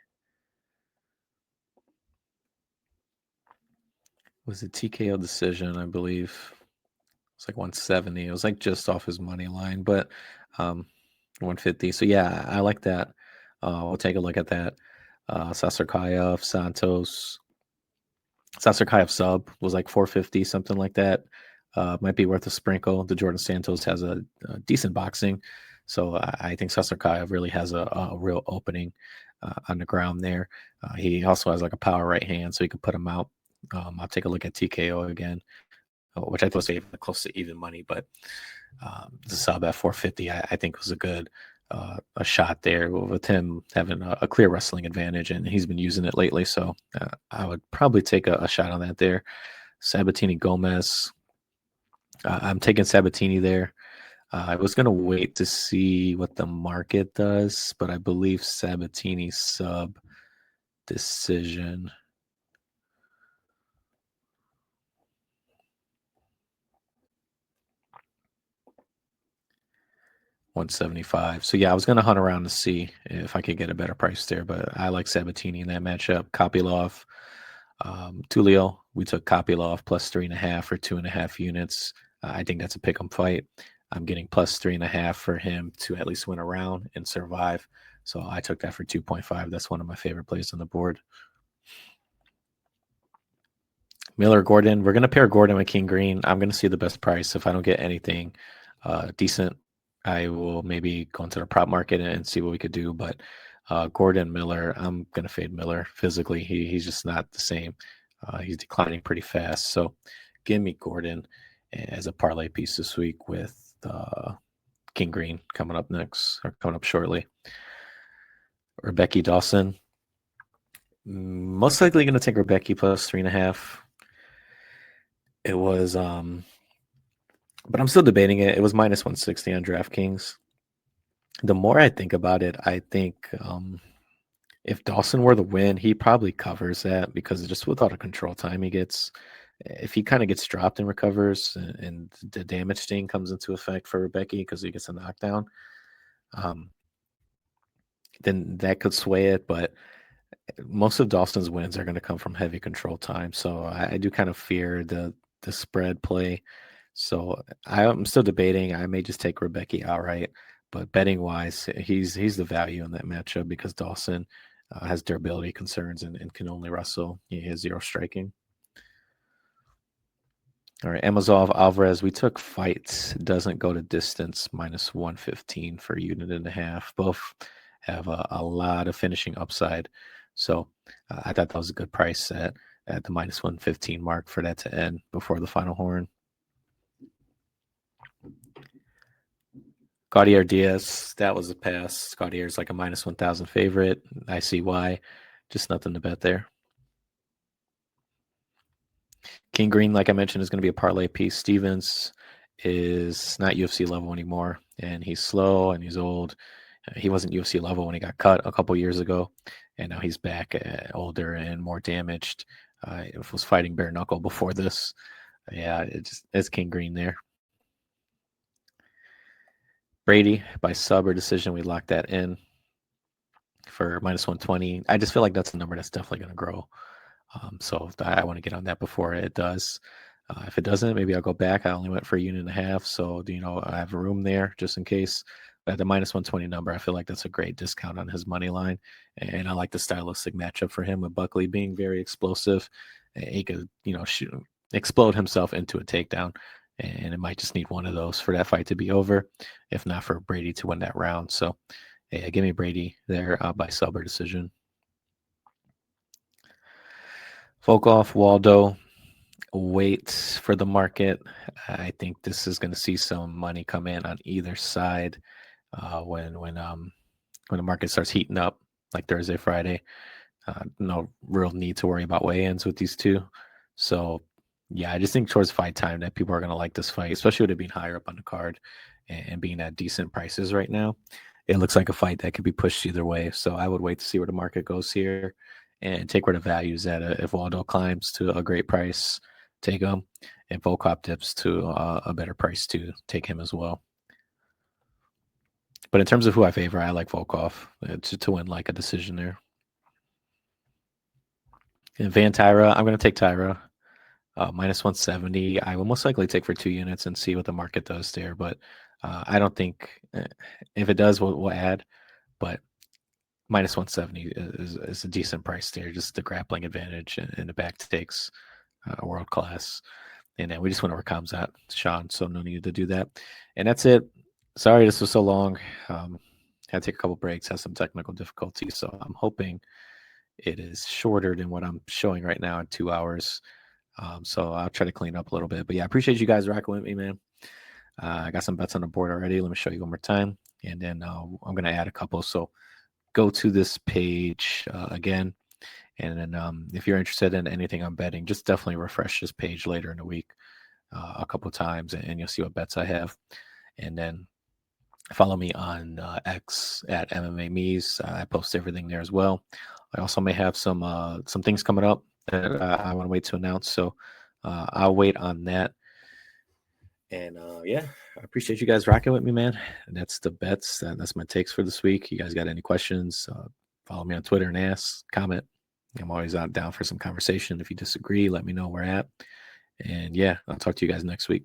Was a TKO decision, I believe. It's like 170. It was like just off his money line, but 150. So yeah, I like that. We'll take a look at that. Sasarkayev, Santos. Sasarkayev sub was like 450, something like that. Might be worth a sprinkle. The Jordan Santos has a decent boxing. So I think Sasarkayev really has a real opening on the ground there. He also has like a power right hand, so he could put him out. I'll take a look at TKO again, which I thought was close to even money, but the sub at 450, I think was a good a shot there with him having a clear wrestling advantage, and he's been using it lately. So I would probably take a shot on that there. Sabatini Gomez, I'm taking Sabatini there. I was going to wait to see what the market does, but I believe Sabatini sub decision. 175. So yeah, I was gonna hunt around to see if I could get a better price there, but I like Sabatini in that matchup. Kopylov, Tulio, we took Kopylov plus 3.5 for 2.5 units. I think that's a pick 'em fight. I'm getting plus 3.5 for him to at least win a round and survive. So I took that for 2.5. That's one of my favorite plays on the board. Miller Gordon. We're gonna pair Gordon with King Green. I'm gonna see the best price. If I don't get anything decent, I will maybe go into the prop market and see what we could do. But Gordon Miller, I'm gonna fade Miller physically. He's just not the same. He's declining pretty fast. So give me Gordon as a parlay piece this week with King Green coming up next or coming up shortly. Rebecca Dawson. Most likely going to take Rebecca plus 3.5. It was, but I'm still debating it. It was minus 160 on DraftKings. The more I think about it, I think if Dawson were to win, he probably covers that because just with all the control time he gets, if he kind of gets dropped and recovers and the damage sting comes into effect for Rebecca because he gets a knockdown, then that could sway it. But most of Dawson's wins are going to come from heavy control time. So I do kind of fear the spread play. So I'm still debating. I may just take Rebecca outright, but betting wise, he's the value in that matchup because Dawson has durability concerns and can only wrestle. He has 0 striking. All right, Amazov Alvarez. We took fights. Doesn't go to distance minus 115 for a unit and a half. Both have a lot of finishing upside. So I thought that was a good price set at the minus 115 mark for that to end before the final horn. Gaudier Diaz, that was a pass. Gaudier's like a minus 1,000 favorite. I see why. Just nothing to bet there. King Green, like I mentioned, is going to be a parlay piece. Stevens is not UFC level anymore, and he's slow and he's old. He wasn't UFC level when he got cut a couple years ago, and now he's back older and more damaged. Was fighting bare knuckle before this. Yeah, it's King Green there. Brady by sub or decision, we locked that in for minus 120. I just feel like that's a number that's definitely going to grow. So I want to get on that before it does. If it doesn't, maybe I'll go back. I only went for a unit and a half, so I have room there just in case. But at the minus 120 number, I feel like that's a great discount on his money line, and I like the stylistic matchup for him with Buckley being very explosive. He could, explode himself into a takedown, and it might just need one of those for that fight to be over, if not for Brady to win that round. So, yeah, give me Brady there by sub or decision. Volkov, Waldo, wait for the market. I think this is going to see some money come in on either side when the market starts heating up, like Thursday, Friday. No real need to worry about weigh-ins with these two. So, yeah, I just think towards fight time that people are going to like this fight, especially with it being higher up on the card and being at decent prices right now. It looks like a fight that could be pushed either way. So I would wait to see where the market goes here and take where the value's at. If Waldo climbs to a great price, take him. If Volkov dips to a better price, to take him as well. But in terms of who I favor, I like Volkov to win like a decision there. And Van Tyra, I'm going to take Tyra. Minus 170. I will most likely take for 2 units and see what the market does there. But I don't think if it does, we'll add. But minus 170 is a decent price there. Just the grappling advantage and the back takes world class. And then we just went over comms at Sean, so no need to do that. And that's it. Sorry this was so long. Had to take a couple breaks, had some technical difficulties. So I'm hoping it is shorter than what I'm showing right now at 2 hours. So I'll try to clean up a little bit. But yeah, I appreciate you guys rocking with me, man. I got some bets on the board already. Let me show you one more time. And then I'm going to add a couple. So go to this page again. And then if you're interested in anything I'm betting, just definitely refresh this page later in the week a couple times and you'll see what bets I have. And then follow me on X at MMA Mees. I post everything there as well. I also may have some things coming up that I want to wait to announce. So I'll wait on that. And yeah, I appreciate you guys rocking with me, man. And that's the bets. That's my takes for this week. You guys got any questions? Follow me on Twitter and ask, comment. I'm always out down for some conversation. If you disagree, let me know where we're at. And yeah, I'll talk to you guys next week.